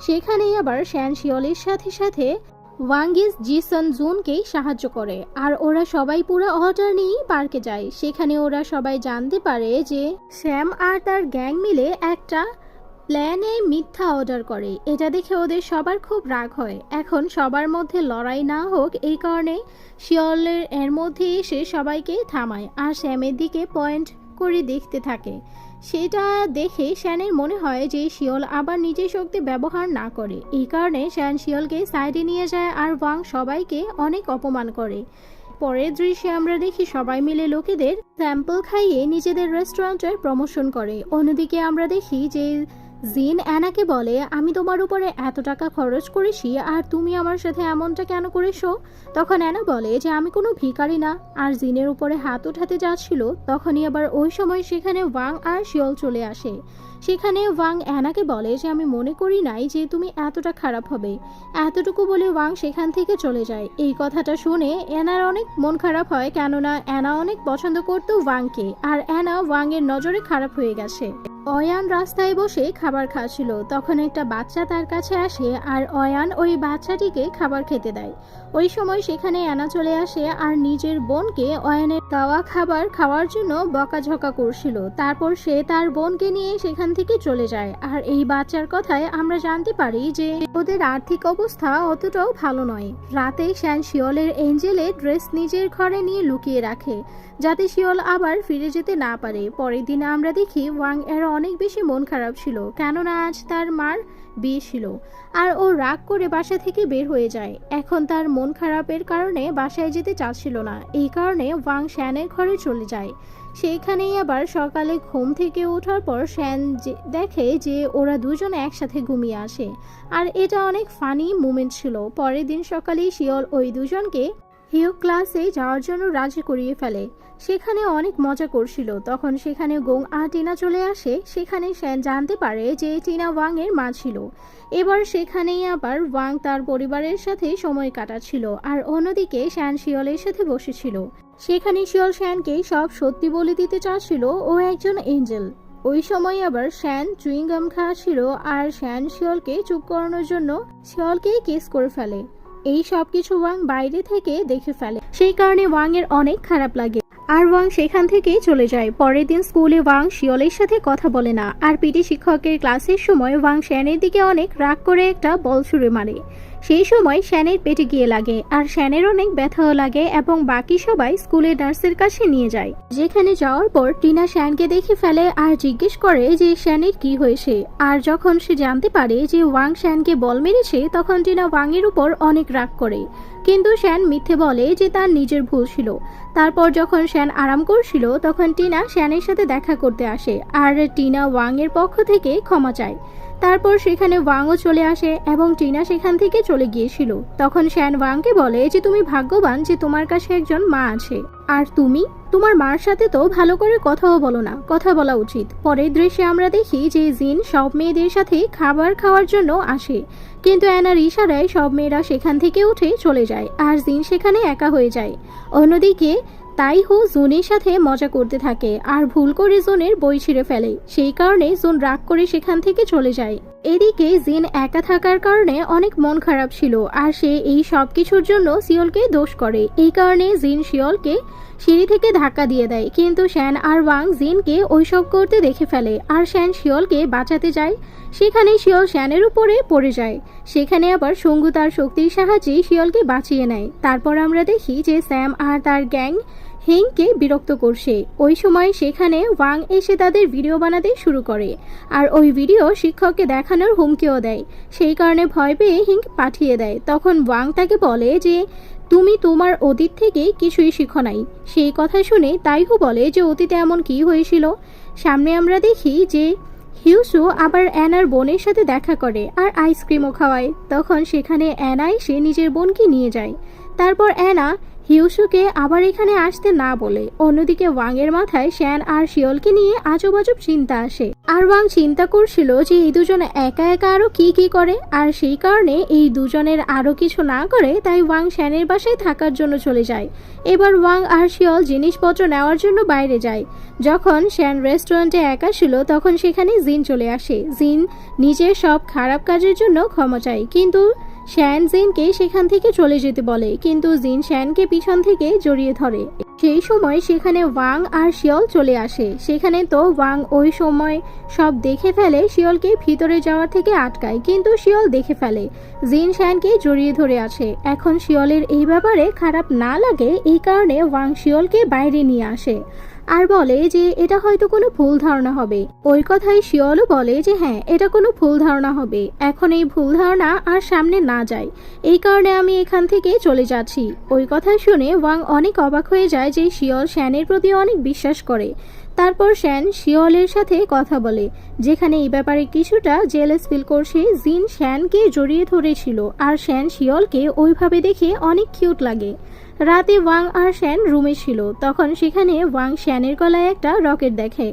সেখানেই আবার শ্যান শিওলের সাথে সাথে ওয়াঙ্গিস জিসন জুনকে সাহায্য করে আর ওরা সবাই পুরো অর্ডার নিয়েই পার্কে যায়। সেখানে ওরা সবাই জানতে পারে যে শ্যাম আর তার গ্যাং মিলে একটা প্ল্যানে মিথ্যা অর্ডার করে। এটা দেখে ওদের সবার খুব রাগ হয়। এখন সবার মধ্যে লড়াই না হোক এই কারণে শিওলের এর মধ্যে এসে সবাইকে থামায় আর শ্যামের দিকে পয়েন্ট করে দেখতে থাকে। সেটা দেখে শ্যানের মনে হয় যে শিওল আবার নিজের শক্তি ব্যবহার না করে। এই কারণে শ্যান শিওলকে সাইডে নিয়ে যায় আর ওয়াং সবাইকে অনেক অপমান করে। পরের দৃশ্যে আমরা দেখি সবাই মিলে লোকেদের স্যাম্পল খাইয়ে নিজেদের রেস্টুরেন্টের প্রমোশন করে। অন্যদিকে আমরা দেখি যে জিন অ্যানাকে বলে, আমি তোমার উপরে এত টাকা খরচ করেছি আর তুমি আমার সাথে এমনটা কেন করেছো। তখন অ্যানা বলে যে আমি কোনো ভিখারি না, আর জিনের উপরে হাত উঠাতে যাচ্ছিল। তখনই আবার ওই সময় সেখানে ওয়াং আর শিওল চলে আসে। সেখানে ওয়াং অ্যানাকে বলে যে আমি মনে করি নাই যে তুমি এতটা খারাপ হবে। এতটুকু বলে ওয়াং সেখান থেকে চলে যায়। এই কথাটা শুনে অ্যানার অনেক মন খারাপ হয়, কেননা অ্যানা অনেক পছন্দ করতো ওয়াংকে আর অ্যানা ওয়াং এর নজরে খারাপ হয়ে গেছে। অয়ান রাস্তায় বসে খাবার খাচ্ছিল। তখন একটা বাচ্চা তার কাছে আসে আর অয়ান ওই বাচ্চাটিকে খাবার খেতে দেয়। ওই সময় সেখানে অ্যানা চলে আসে আর নিজের বোনকে অয়ানের দেওয়া খাবার খাওয়ার জন্য বকাঝকা করছিল। তারপর সে তার বোনকে নিয়ে সেখান থেকে চলে যায়। আর এই বাচ্চার কথায় আমরা জানতে পারি যে ওদের আর্থিক অবস্থা অতটাও ভালো নয়। রাতে শ্যান শিওলের এঞ্জেলের ড্রেস নিজের ঘরে নিয়ে লুকিয়ে রাখে যাতে শিওল আবার ফিরে যেতে না পারে। পরের দিনে আমরা দেখি ওয়াং এর অনেক বেশি মন খারাপ ছিল, কেননা আজ তার মার বিয়ে ছিল আর ও রাগ করে বাসা থেকে বের হয়ে যায়। এখন তার মন খারাপের কারণে বাসায় যেতে চাচ্ছিল না। এই কারণে ওয়াং শ্যানের ঘরে চলে যায়। সেইখানেই আবার সকালে ঘুম থেকে ওঠার পর শ্যান দেখে যে ওরা দুজন একসাথে ঘুমিয়ে আসে আর এটা অনেক ফানি মুমেন্ট ছিল। পরের দিন সকালে শিওল ওই দুজনকে হিউ ক্লাসে যাওয়ার জন্য রাজি করিয়ে ফেলে। সেখানে অনেক মজা করছিল। তখন সেখানে গোং আর টিনা চলে আসে। সেখানে শ্যান জানতে পারে যে টিনা ওয়াং এর মা ছিল। এবার সেখানেই আবার ওয়াং তার পরিবারের সাথে সময় কাটাচ্ছিল আর অন্যদিকে শ্যান শিওলের সাথে বসেছিল। সেখানে শিওল শ্যানকে সব সত্যি বলে দিতে চাচ্ছিল ও একজন এঞ্জেল। ওই সময় আবার শ্যান চুইংগাম খাচ্ছিল আর শ্যান শিওলকে চুপ করানোর জন্য শিওলকে কিস করে ফেলে। এই সব কিছু ওয়াং বাইরে থেকে দেখে ফেলে, সেই কারণে ওয়াং এর অনেক খারাপ লাগে আর ওয়াং সেখান থেকে চলে যায়। পরের দিন স্কুলে ওয়াং শিওলের সাথে কথা বলে না আর পিটি শিক্ষকের ক্লাসের সময় ওয়াং শ্যানের দিকে অনেক রাগ করে একটা বল ছুঁড়ে মারে। সেই সময় শ্যানের পেটে গিয়ে লাগে আর শ্যানের অনেক ব্যথাও লাগে এবং বাকি সবাই স্কুলের নার্সের কাছে নিয়ে যায়। যেখানে যাওয়ার পর টিনা শ্যানকে দেখে ফেলে আর জিজ্ঞেস করে যে শ্যানের কি হয়েছে। আর যখন সে জানতে পারে যে ওয়াং শ্যানকে বল মেরেছে তখন টিনা ওয়াং এর উপর অনেক রাগ করে, কিন্তু শ্যান মিথ্যে বলে যে তার নিজের ভুল ছিল। তারপর যখন শ্যান আরাম করছিল তখন টিনা শ্যানের সাথে দেখা করতে আসে আর টিনা ওয়াং এর পক্ষ থেকে ক্ষমা চায়। তারপর সেখানে ওয়াংও চলে আসে এবং টিনা সেখান থেকে চলে গিয়েছিল। তখন শ্যান ওয়াংকে বলে যে তুমি ভাগ্যবান যে তোমার কাছে একজন মা আছে, আর তুমি তোমার মার সাথে তো ভালো করে কথাও বলো না, কথা বলা উচিত। পরের দৃশ্যে আমরা দেখি যে জিন সব মেয়েদের সাথে খাবার খাওয়ার জন্য আসে, কিন্তু অ্যানার ইশারায় সব মেয়েরা সেখান থেকে উঠে চলে যায় আর জিন সেখানে একা হয়ে যায়। অন্যদিকে তাইহো জুনের সাথে মজা করতে থাকে আর ভুল করে জুনের বই ছিঁড়ে ফেলে, সেই কারণে জুন রাগ করে সেখান থেকে চলে যায়। এদিকে জিন একা থাকার কারণে অনেক মন খারাপ ছিল আর সে এই সব কিছুর জন্য শিওলকে দোষ করে। এই কারণে জিন শিওলকে সিঁড়ি থেকে ধাক্কা দিয়ে দেয়, কিন্তু শ্যান আর ওয়াং জিনকে ওইসব করতে দেখে ফেলে আর শ্যান শিওলকে বাঁচাতে যায়। সেখানে শিওল শ্যানের উপরে পড়ে যায়, সেখানে আবার সঙ্গু তার শক্তির সাহায্যে শিওলকে বাঁচিয়ে নেয়। তারপর আমরা দেখি যে স্যাম আর তার গ্যাং হিংকে বিরক্ত করছে। ওই সময় সেখানে ওয়াং এসে তাদের ভিডিও বানাতে শুরু করে আর ওই ভিডিও শিক্ষককে দেখানোর হুমকিও দেয়, সেই কারণে ভয় পেয়ে হিং পাঠিয়ে দেয়। তখন ওয়াং তাকে বলে যে তুমি তোমার অতীত থেকে কিছুই শিখো নাই। সেই কথা শুনে তাইহু বলে যে অতীতে এমন কি হয়েছিল। সামনে আমরা দেখি যে হিউসু আবার অ্যানার বোনের সাথে দেখা করে আর আইসক্রিমও খাওয়ায়। তখন সেখানে অ্যানা এসে নিজের বোনকে নিয়ে যায়। তারপর অ্যানা হিউসুকে আবার এখানে আসতে না বলে। অন্যদিকে ওয়াং এর মাথায় শ্যান আর শিওলকে নিয়ে আজব আজব চিন্তা আসে আর ওয়াং চিন্তা করছিল যে এই দুজনে একা একা আরো কি কি করে, আর সেই কারণে এই দুজনের আরো কিছু না করে তাই ওয়াং শ্যানের বাসায় থাকার জন্য চলে যায়। এবার ওয়াং আর শিওল জিনিসপত্র নেওয়ার জন্য বাইরে যায়। যখন শ্যান রেস্টুরেন্টে একা ছিল তখন সেখানে জিন চলে আসে। জিন নিজের সব খারাপ কাজের জন্য ক্ষমা চায়, কিন্তু শ্যান জিনকে সেখান থেকে চলে যেতে বলে, কিন্তু জিন শ্যানকে পিছন থেকে জড়িয়ে ধরে। সেই সময় সেখানে ওয়াং আর শিওল চলে আসে। সেখানে তো ওয়াং ওই সময় সব দেখে ফেলে, শিওলকে ভিতরে যাওয়ার থেকে আটকায়, কিন্তু শিওল দেখে ফেলে জিন শ্যানকে জড়িয়ে ধরে আছে। এখন শিওলের এই ব্যাপারে খারাপ না লাগে, এই কারণে ওয়াং শিওলকে বাইরে নিয়ে আসে আর বলে যে এটা হয়তো কোনো ভুল ধারণা হবে। ওই কথাই শিওলও বলে যে হ্যাঁ, এটা কোনো ভুল ধারণা হবে, এখন এই ভুল ধারণা আর সামনে না যায়, এই কারণে আমি এখান থেকে চলে যাচ্ছি। ওই কথা শুনে ওয়াং অনেক অবাক হয়ে যায় যে শিওল শ্যানের প্রতি অনেক বিশ্বাস করে। তারপর শ্যান শিওলের সাথে কথা বলে, যেখানে এই ব্যাপারে কিছুটা জেলাস ফিল করছে। জিন শ্যানকে জড়িয়ে ধরেছিল আর শ্যান শিওলকে ওইভাবে দেখে অনেক কিউট লাগে। রাতে ওয়াং আর শ্যান রুমে ছিল, তখন সেখানে ওয়াং শ্যানের গলায় একটা রকেট দেখে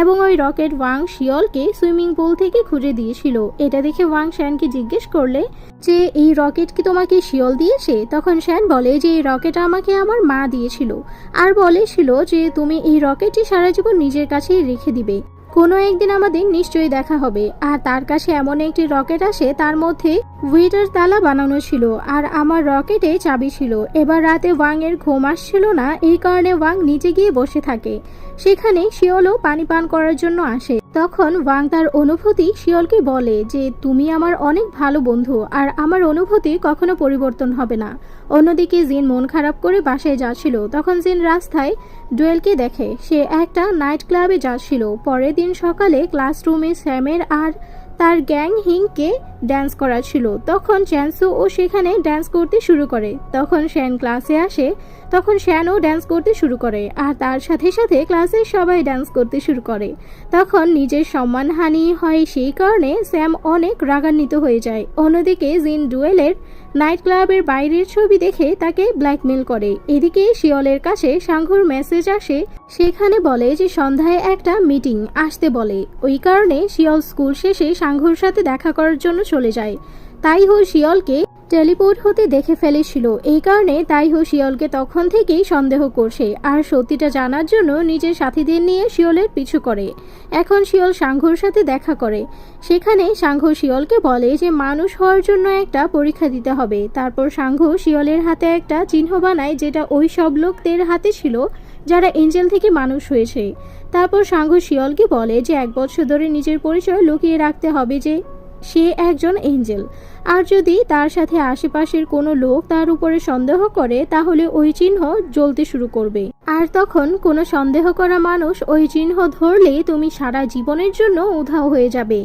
এবং ওই রকেট ওয়াং শিওলকে সুইমিং পুল থেকে খুঁজে দিয়েছিল। এটা দেখে ওয়াং শ্যানকে জিজ্ঞেস করলে যে এই রকেট কি তোমাকে শিওল দিয়েছে? তখন শ্যান বলে যে এই রকেট আমাকে আমার মা দিয়েছিল আর বলেছিল যে তুমি এই রকেটটি সারা জীবন নিজের কাছেই রেখে দিবে, কোনো একদিন আমাদের নিশ্চয়ই দেখা হবে। আর তার কাছে এমন একটি রকেট আসে, তার মধ্যে উইটার তালা বানানো ছিল আর আমার রকেটে চাবি ছিল। এবার রাতে ওয়াং এর ঘুম আসছিল না, এই কারণে ওয়াং নিচে গিয়ে বসে থাকে। সেখানে শিওলও পানি পান করার জন্য আসে। তখন ওয়াং তার অনুভূতি শিওলকে বলে যে তুমি আমার অনেক ভালো বন্ধু আর আমার অনুভূতি কখনো পরিবর্তন হবে না। অন্যদিকে জিন মন খারাপ করে বাসায় যাচ্ছিল, তখন জিন রাস্তায় ডুয়েলকে দেখে, সে একটা নাইট ক্লাবে যাচ্ছিল। পরের দিন সকালে ক্লাসরুমে স্যামের আর তার গ্যাং হিংকে ড্যান্স করাচ্ছিল। তখন চ্যান্সু ও সেখানে ড্যান্স করতে শুরু করে। তখন শ্যান ক্লাসে আসে, তখন শ্যানও ড্যান্স করতে শুরু করে আর তার সাথে সাথে ক্লাসের সবাই ড্যান্স করতে শুরু করে। তখন নিজের সম্মানহানি হয়, সেই কারণে স্যাম অনেক রাগান্বিত হয়ে যায়। অন্যদিকে জিন ডুয়েলের নাইট ক্লাবের বাইরের ছবি দেখে তাকে ব্ল্যাকমেল করে। এদিকে শিওলের কাছে সাংঘুর মেসেজ আসে, সেখানে বলে যে সন্ধ্যায় একটা মিটিং আসতে বলে। ওই কারণে শিওল স্কুল শেষে সাংঘুর সাথে দেখা করার জন্য চলে যায়। তাইহু শিওলকে টেলিপোর্ট হতে দেখে ফেলেছিল। এই কারণে তাইহো শিয়লকে তখন থেকেই সন্দেহ করছে আর সত্যিটা জানার জন্য নিজের সাথীদের নিয়ে শিয়লের পিছু করে। এখন শিয়ল সাংঘুর সাথে দেখা করে। সেখানে সাংঘু শিয়লকে বলে যে মানুষ হওয়ার জন্য একটা পরীক্ষা দিতে হবে। তারপর সাংঘু শিয়লের হাতে একটা চিহ্ন বানায় যেটা ওই সব লোকদের হাতে ছিল যারা এঞ্জেল থেকে মানুষ হয়েছে। তারপর সাংঘু শিয়লকে বলে যে 1 বছর ধরে নিজের পরিচয় লুকিয়ে রাখতে হবে যে সে একজন এঞ্জেল, আর যদি তার সাথে আশেপাশের কোনো লোক তার উপরে সন্দেহ করে তাহলে ওই চিহ্ন জ্বলতে শুরু করবে, আর তখন কোনো সন্দেহ করা মানুষ ওই চিহ্ন ধরলে তুমি সারা জীবনের জন্য উধাও হয়ে যাবে।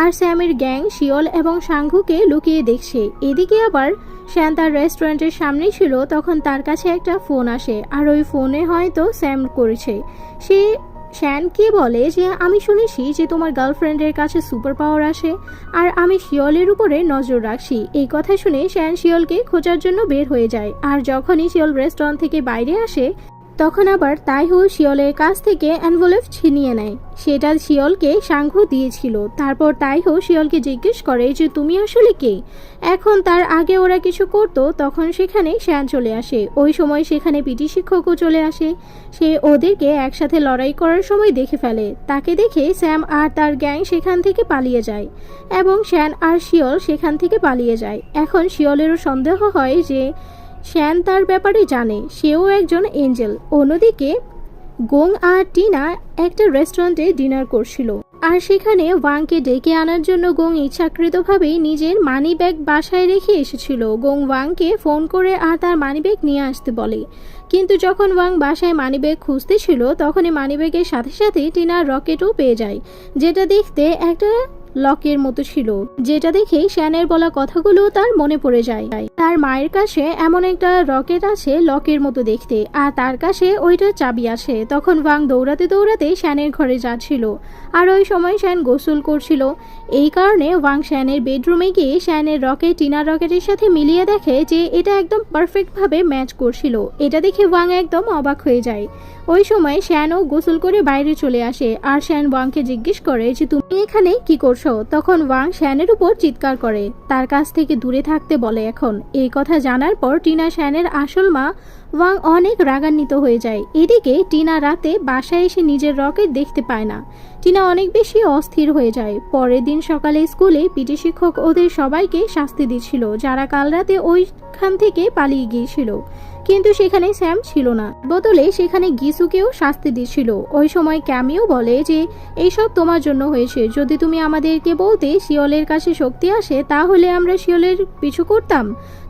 আর স্যামের গ্যাং শিয়ল এবং সাংঘুকে লুকিয়ে দেখছে। এদিকে আবার শ্যান তার রেস্টুরেন্টের সামনে ছিল, তখন তার কাছে একটা ফোন আসে আর ওই ফোনে হয়তো স্যাম করেছে। সে শ্যানকে বলে যে আমি শুনেছি যে তোমার গার্লফ্রেন্ডের কাছে সুপার পাওয়ার আসে আর আমি শিয়লের উপরে নজর রাখছি। এই কথা শুনে শ্যান শিয়লকে খোঁজার জন্য বের হয়ে যায়। আর যখনই শিয়ল রেস্টুরেন্ট থেকে বাইরে আসে তখন আবার তাইহো শিয়লের কাছ থেকে এনভেলপ ছিনিয়ে নেয়। সেটা শিয়লকে সাংঘু দিয়েছিল। তারপর তাইহো শিয়লকে জিজ্ঞেস করে যে তুমি আসলে কে। এখন তার আগে ওরা কিছু করতো তখন সেখানে শ্যান চলে আসে। ওই সময় সেখানে পিটি শিক্ষকও চলে আসে। সে ওদেরকে একসাথে লড়াই করার সময় দেখে ফেলে। তাকে দেখে স্যাম আর তার গ্যাং সেখান থেকে পালিয়ে যায় এবং শ্যান আর শিয়ল সেখান থেকে পালিয়ে যায়। এখন শিয়লেরও সন্দেহ হয় যে শ্যান তার ব্যাপারে জানে, সেও একজন এঞ্জেল। অন্যদিকে গোং আর টিনা একটা রেস্টুরেন্টে ডিনার করছিল আর সেখানে ওয়াংকে ডেকে আনার জন্য গোং ইচ্ছাকৃতভাবেই নিজের মানি ব্যাগ বাসায় রেখে এসেছিল। গোং ওয়াংকে ফোন করে আর তার মানি ব্যাগ নিয়ে আসতে বলে, কিন্তু যখন ওয়াং বাসায় মানি ব্যাগ খুঁজতে ছিল তখনই মানি ব্যাগের সাথে সাথে টিনার রকেটও পেয়ে যায়, যেটা দেখতে একটা লকের মতো ছিল, যেটা দেখে শ্যানের বলা কথাগুলো তার মনে পড়ে যায়। তার মায়ের কাছে এমন একটা রকেট আছে লকের মতো দেখতে, আর তার কাছে ওইটার চাবি আছে। তখন ওয়াং দৌড়াতে দৌড়াতে শ্যানের ঘরে যাচ্ছিল আর ওই সময় শ্যান গোসল করছিল। এই কারণে ওয়াং শ্যানের বেডরুমে গিয়ে শ্যানের রকেট টিনার রকেটের সাথে মিলিয়ে দেখে যে এটা একদম পারফেক্টভাবে ম্যাচ করছিল। এটা দেখে ওয়াং একদম অবাক হয়ে যায়। ওই সময় শ্যানও গোসল করে বাইরে চলে আসে আর শ্যান ওয়াংকে জিজ্ঞেস করে যে তুমি এখানে কি করছো। তখন ওয়াং শ্যানের উপর চিৎকার করে, তার কাছ থেকে দূরে থাকতে বলে। এখন এই কথা জানার পর টিনা শ্যানের আসল মা ওয়াং অনেক রাগান্বিত হয়ে যায়। এদিকে টিনা রাতে বাসায় এসে নিজের রকেট দেখতে পায় না। টিনা অনেক বেশি অস্থির হয়ে যায়। পরের দিন সকালে স্কুলে পিটি শিক্ষক ওদের সবাইকে শাস্তি দিচ্ছিল যারা কাল রাতে ওইখান থেকে পালিয়ে গিয়েছিল, কিন্তু সেখানে স্যাম ছিল না, বদলে সেখানে গিসুকেও শাস্তি দিচ্ছিল। ওই সময় ক্যামিও বলে যে এইসব তোমার জন্য হয়েছে, যদি তুমি আমাদেরকে বলতে শিয়লের কাছে শক্তি আসে তাহলে আমরা শিয়লের পিছু করতাম।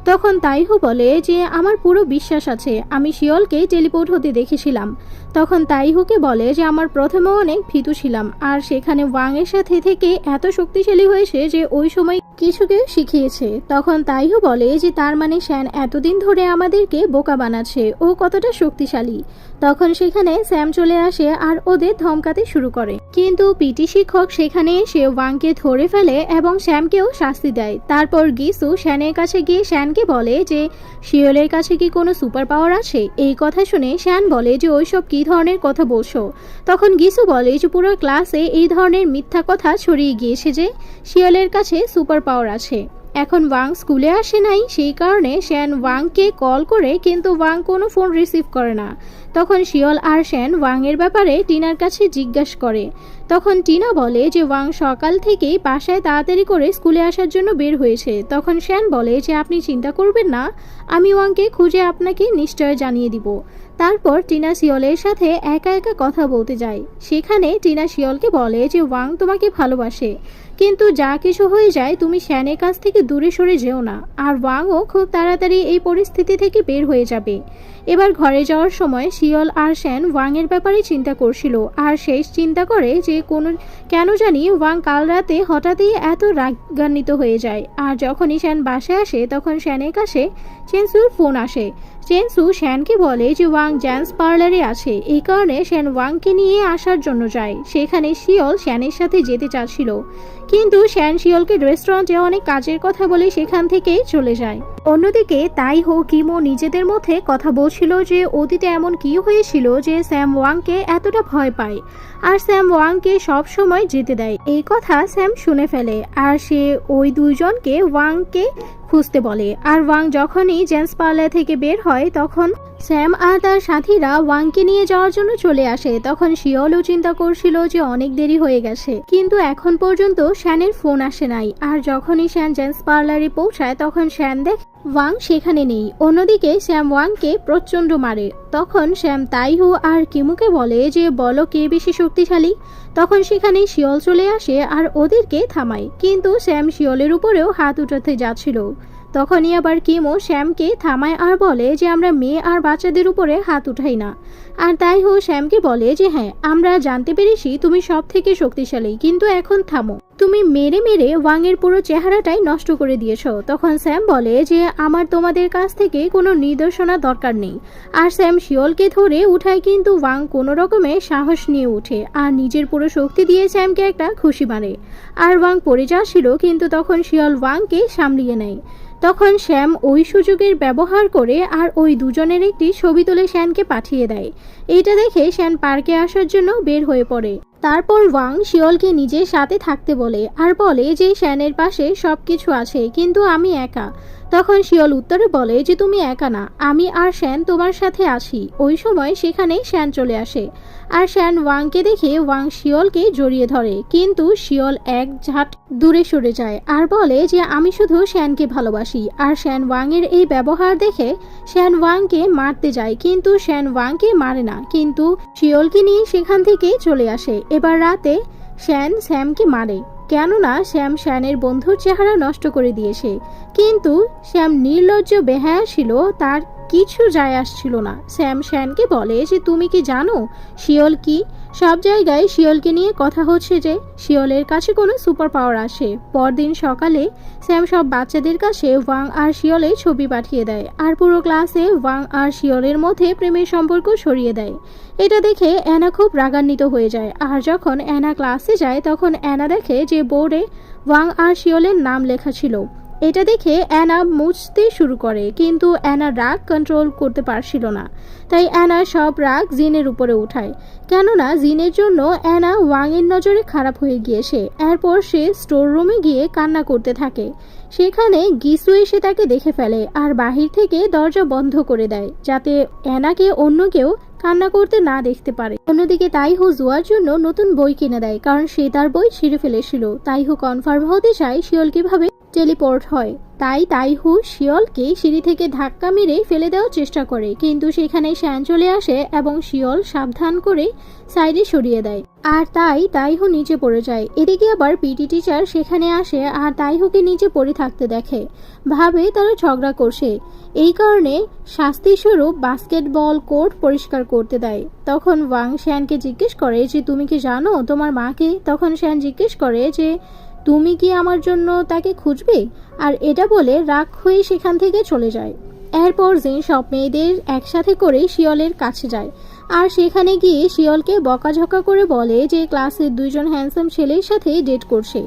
তখন তাইহো বলে যে আমার পুরো বিশ্বাস আছে, আমি শিয়লকে টেলিপোর্ট হতে দেখেছিলাম। তখন তাইহোকে বলে যে আমার প্রথমে অনেক ভীতু ছিলাম আর সেখানে ওয়াং এর সাথে থেকে এত শক্তিশালী হয়েছে যে ওই সময় কিছুকে শিখিয়েছে। তখন তাইহো বলে যে তার মানে শ্যান এতদিন ধরে আমাদেরকে বোকা বানাচ্ছে, ও কতটা শক্তিশালী। তখন সেখানে স্যাম চলে আসে আর ওদের ধমকাতে শুরু করে, কিন্তু পিটি শিক্ষক সেখানে এসে ওয়াংকে ধরে ফেলে এবং শ্যামকেও শাস্তি দেয়। তারপর গিসু শ্যানের কাছে গিয়ে শ্যানকে বলে যে শিয়লের কাছে কি কোনো সুপার পাওয়ার আছে। এই কথা শুনে শ্যান বলে যে ওইসব কি ধরনের কথা বলছো। তখন গিসু বলে যে পুরো ক্লাসে এই ধরনের মিথ্যা কথা ছড়িয়ে গিয়েছে যে শিয়লের কাছে সুপার পাওয়ার আছে। এখন ওয়াং স্কুলে আসে নাই, সেই কারণে শ্যান ওয়াংকে কল করে, কিন্তু ওয়াং কোনো ফোন রিসিভ করে না। তখন শিয়ল আর শ্যান ওয়াং এর ব্যাপারে টিনার কাছে জিজ্ঞাসা করে। তখন টিনা বলে যে ওয়াং সকাল থেকেই বাসায় তাড়াতাড়ি করে স্কুলে আসার জন্য বের হয়েছে। তখন শ্যান বলে যে আপনি চিন্তা করবেন না, আমি ওয়াংকে খুঁজে আপনাকে নিশ্চয় জানিয়ে দিব। তারপর টিনা শিয়লের সাথে একা একা কথা বলতে যায়। সেখানে টিনা শিয়লকে বলে যে ওয়াং তোমাকে ভালোবাসে, কিন্তু যা কিছু হয়ে যায় তুমি শ্যানের কাছ থেকে দূরে সরে যেও না, আর ওয়াংও খুব তাড়াতাড়ি এই পরিস্থিতি থেকে বের হয়ে যাবে। এবার ঘরে যাওয়ার সময় শিয়ল আর শ্যান ওয়াং এর ব্যাপারে চিন্তা করছিল আর শেষ চিন্তা করে যে কেন জানি ওয়াং কাল রাতে হঠাৎই এত রাগান্বিত হয়ে যায়। আর যখনই শ্যান বাসায় আসে তখন শ্যানের কাছে চেনসুর ফোন আসে। চেনসু শ্যানকে বলে যে ওয়াং জ্যান্স পার্লারে আছে, এই কারণে শ্যান ওয়াংকে নিয়ে আসার জন্য যায়। সেখানে শিয়ল শ্যানের সাথে যেতে চাচ্ছিল, কিন্তু শ্যান শিয়লকে রেস্টুরেন্টে অনেক কাজের কথা বলে সেখান থেকে চলে যায়। অন্যদিকে তাইহো কিমো নিজেদের মধ্যে কথা বলছিল যে অতীতে এমন কি হয়েছিল যে স্যাম ওয়াংকে এতটা ভয় পায় আর স্যাম ওয়াংকে সব সময় যেতে দেয়। এই কথা স্যাম শুনে ফেলে আর সে ওই দুইজনকে ওয়াংকে খুঁজতে বলে। আর ওয়াং যখনই জেন্টস পার্লার থেকে বের হয় তখন স্যাম আর তার সাথীরা ওয়াংকে নিয়ে যাওয়ার জন্য চলে আসে। তখন শিওলও চিন্তা করছিল যে অনেক দেরি হয়ে গেছে, কিন্তু এখন পর্যন্ত শ্যানের ফোন আসে নাই। আর যখনই শ্যান জেন্টস পার্লারে পৌঁছায় তখন শ্যান দেখে ওয়াং সেখানে নেই। অন্যদিকে শ্যাম ওয়াংকে প্রচন্ড মারে। তখন শ্যাম তাইহু আর কিমুকে বলে যে বলো কে বেশি শক্তিশালী। তখন সেখানে শিওল চলে আসে আর ওদেরকে থামায়, কিন্তু শ্যাম শিওলের উপরেও হাত উঠাতে যাচ্ছিল। তখনই আবার কিমো শ্যামকে থামায় আর বলে যে আমরা মেয়ে আর বাচ্চাদের উপরে হাত উঠাই না। আর তাইহু শ্যামকে বলে যে হ্যাঁ, আমরা জানতে পেরেছি তুমি সব থেকে শক্তিশালী, কিন্তু এখন থামো, তুমি মেরে মেরে ওয়াংয়ের পুরো চেহারাটাই নষ্ট করে দিয়েছো। তখন স্যাম বলে যে আমার তোমাদের কাছ থেকে কোনো নির্দেশনা দরকার নেই। আর স্যাম শিওলকে ধরে উঠায়, কিন্তু ওয়াং কোনো রকমে সাহস নিয়ে উঠে আর নিজের পুরো শক্তি দিয়ে স্যামকে একটা খুশি মারে। আর ওয়াং পড়ে যাচ্ছিল, কিন্তু তখন শিওল ওয়াংকে সামলিয়ে নেয়। তখন শ্যাম ওই সুযোগের ব্যবহার করে আর ওই দুজনের একটি ছবি তুলে শ্যানকে পাঠিয়ে দেয়। এটা দেখে শ্যান পার্কে আসার জন্য বের হয়ে পড়ে। তারপর ওয়াং শিওলকে নিজের সাথে থাকতে বলে আর বলে যে শ্যানের পাশে সবকিছু আছে, কিন্তু আমি একা। তখন শিওল উত্তরে বলে যে তুমি একা না, আমি আর শ্যান তোমার সাথে আছি। ওই সময় সেখানে শ্যান চলে আসে আর শ্যান ওয়াংকে দেখে ওয়াং শিওলকে জড়িয়ে ধরে, কিন্তু শিওল এক ঝাট দূরে সরে যায় আর বলে যে আমি শুধু শ্যানকে ভালোবাসি। আর শ্যান ওয়াংয়ের এই ব্যবহার দেখে শ্যান ওয়াংকে মারতে যায়, কিন্তু শ্যান ওয়াংকে মারে না, কিন্তু শিওলকে নিয়ে সেখান থেকে চলে আসে। এবার রাতে শ্যান স্যামকে মারে, কেননা শ্যাম শ্যানের বন্ধুর চেহারা নষ্ট করে দিয়েছে। কিন্তু শ্যাম নির্লজ্জ বেহায়া ছিল, তার কিছু যায় আসছিল না। স্যাম শ্যানকে বলে যে তুমি কি জানো শিওল কি? সব জায়গায় শিওলকে নিয়ে কথা হচ্ছে যে শিওলের কাছে কোনো সুপার পাওয়ার আসে। পরদিন সকালে স্যাম সব বাচ্চাদের কাছে ওয়াং আর শিওলের ছবি পাঠিয়ে দেয় আর পুরো ক্লাসে ওয়াং আর শিওলের মধ্যে প্রেমের সম্পর্ক ছড়িয়ে দেয়। এটা দেখে অ্যানা খুব রাগান্বিত হয়ে যায়। আর যখন অ্যানা ক্লাসে যায় তখন অ্যানা দেখে যে বোর্ডে ওয়াং আর শিওলের নাম লেখা ছিল। এটা দেখে অ্যানা মুছতে শুরু করে, কিন্তু অ্যানা রাগ কন্ট্রোল করতে পারছিল না। তাই অ্যানা সব রাগ জিনের উপরে উঠায়, কেননা জিনের জন্য অ্যানা ওয়াংয়ের নজরে খারাপ হয়ে গিয়েছে। এরপর সে স্টোর রুমে গিয়ে কান্না করতে থাকে। সেখানে গিসু এসে তাকে দেখে ফেলে আর বাহির থেকে দরজা বন্ধ করে দেয়, যাতে অ্যানাকে অন্য কেউ কান্না করতে না দেখতে পারে। অন্যদিকে তাইহু জুয়ার জন্য নতুন বই কিনে দেয়, কারণ সে তার বই ছিঁড়ে ফেলেছিল। তাইহু কনফার্ম হতে চায় শিওল কিভাবে টেলিপোর্ট হয়, তাই তাইহু শিওলকে সিঁড়ি থেকে ধাক্কা মেরে ফেলে দেওয়ার চেষ্টা করে, কিন্তু সেখানে শ্যান চলে আসে এবং শিওল সাবধান করে সাইডে সরিয়ে দেয়। আর তাই তাইহু নিচে পড়ে যায়। এদিকে আবার পিটি টিচার সেখানে আসে আর তাইহুকে নিচে পড়ে থাকতে দেখে, ভাবে তারা ঝগড়া করছে। এই কারণে শাস্তিস্বরূপ বাস্কেটবল কোর্ট পরিষ্কার করতে দেয়। তখন ওয়াং শ্যানকে জিজ্ঞেস করে যে তুমি কি জানো তোমার মাকে? তখন শ্যান জিজ্ঞেস করে যে তুমি কি আমার জন্য তাকে খুঁজবে? আর এটা বলে রাগ হয়ে সেখান থেকে চলে যায়। এরপর জিন সব মেয়েদের একসাথে করে শিওলের কাছে যায় আর সেখানে গিয়ে শিওলকে বকাঝকা করে বলে যে ক্লাসের দুইজন হ্যান্ডসাম ছেলের সাথে ডেট করছে।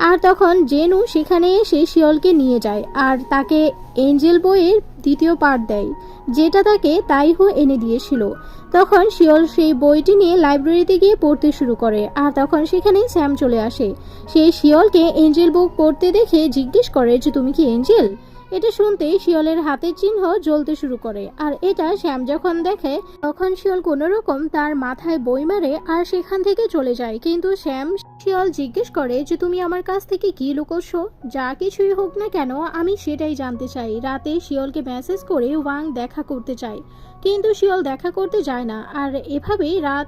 আর তখন জেনু সেখানে এসে শিওলকে নিয়ে যায় আর তাকে এঞ্জেল বইয়ের দ্বিতীয় পার্ট দেয়, যেটা তাকে তাইহু এনে দিয়েছিল। তখন শিওল সেই বইটি নিয়ে লাইব্রেরিতে গিয়ে পড়তে শুরু করে। আর তখন সেখানে স্যাম চলে আসে। সে শিওলকে এঞ্জেল বুক পড়তে দেখে জিজ্ঞেস করে যে তুমি কি এঞ্জেল? এটা শুনতেই শিওলের হাতের চিহ্ন জ্বলতে শুরু করে। আর এটা শ্যাম যখন দেখে তখন শিওল কোনো রকম তার মাথায় বই মারে আর সেখান থেকে চলে যায়। কিন্তু শ্যাম শিওল জিজ্ঞেস করে যে তুমি আমার কাছ থেকে কি লুকোচ্ছো? যা কিছুই হোক না কেন আমি সেটাই জানতে চাই। রাতে শিওলকে মেসেজ করে ওয়াং দেখা করতে চায়, কিন্তু শিওল দেখা করতে যায় না। আর এভাবেই রাত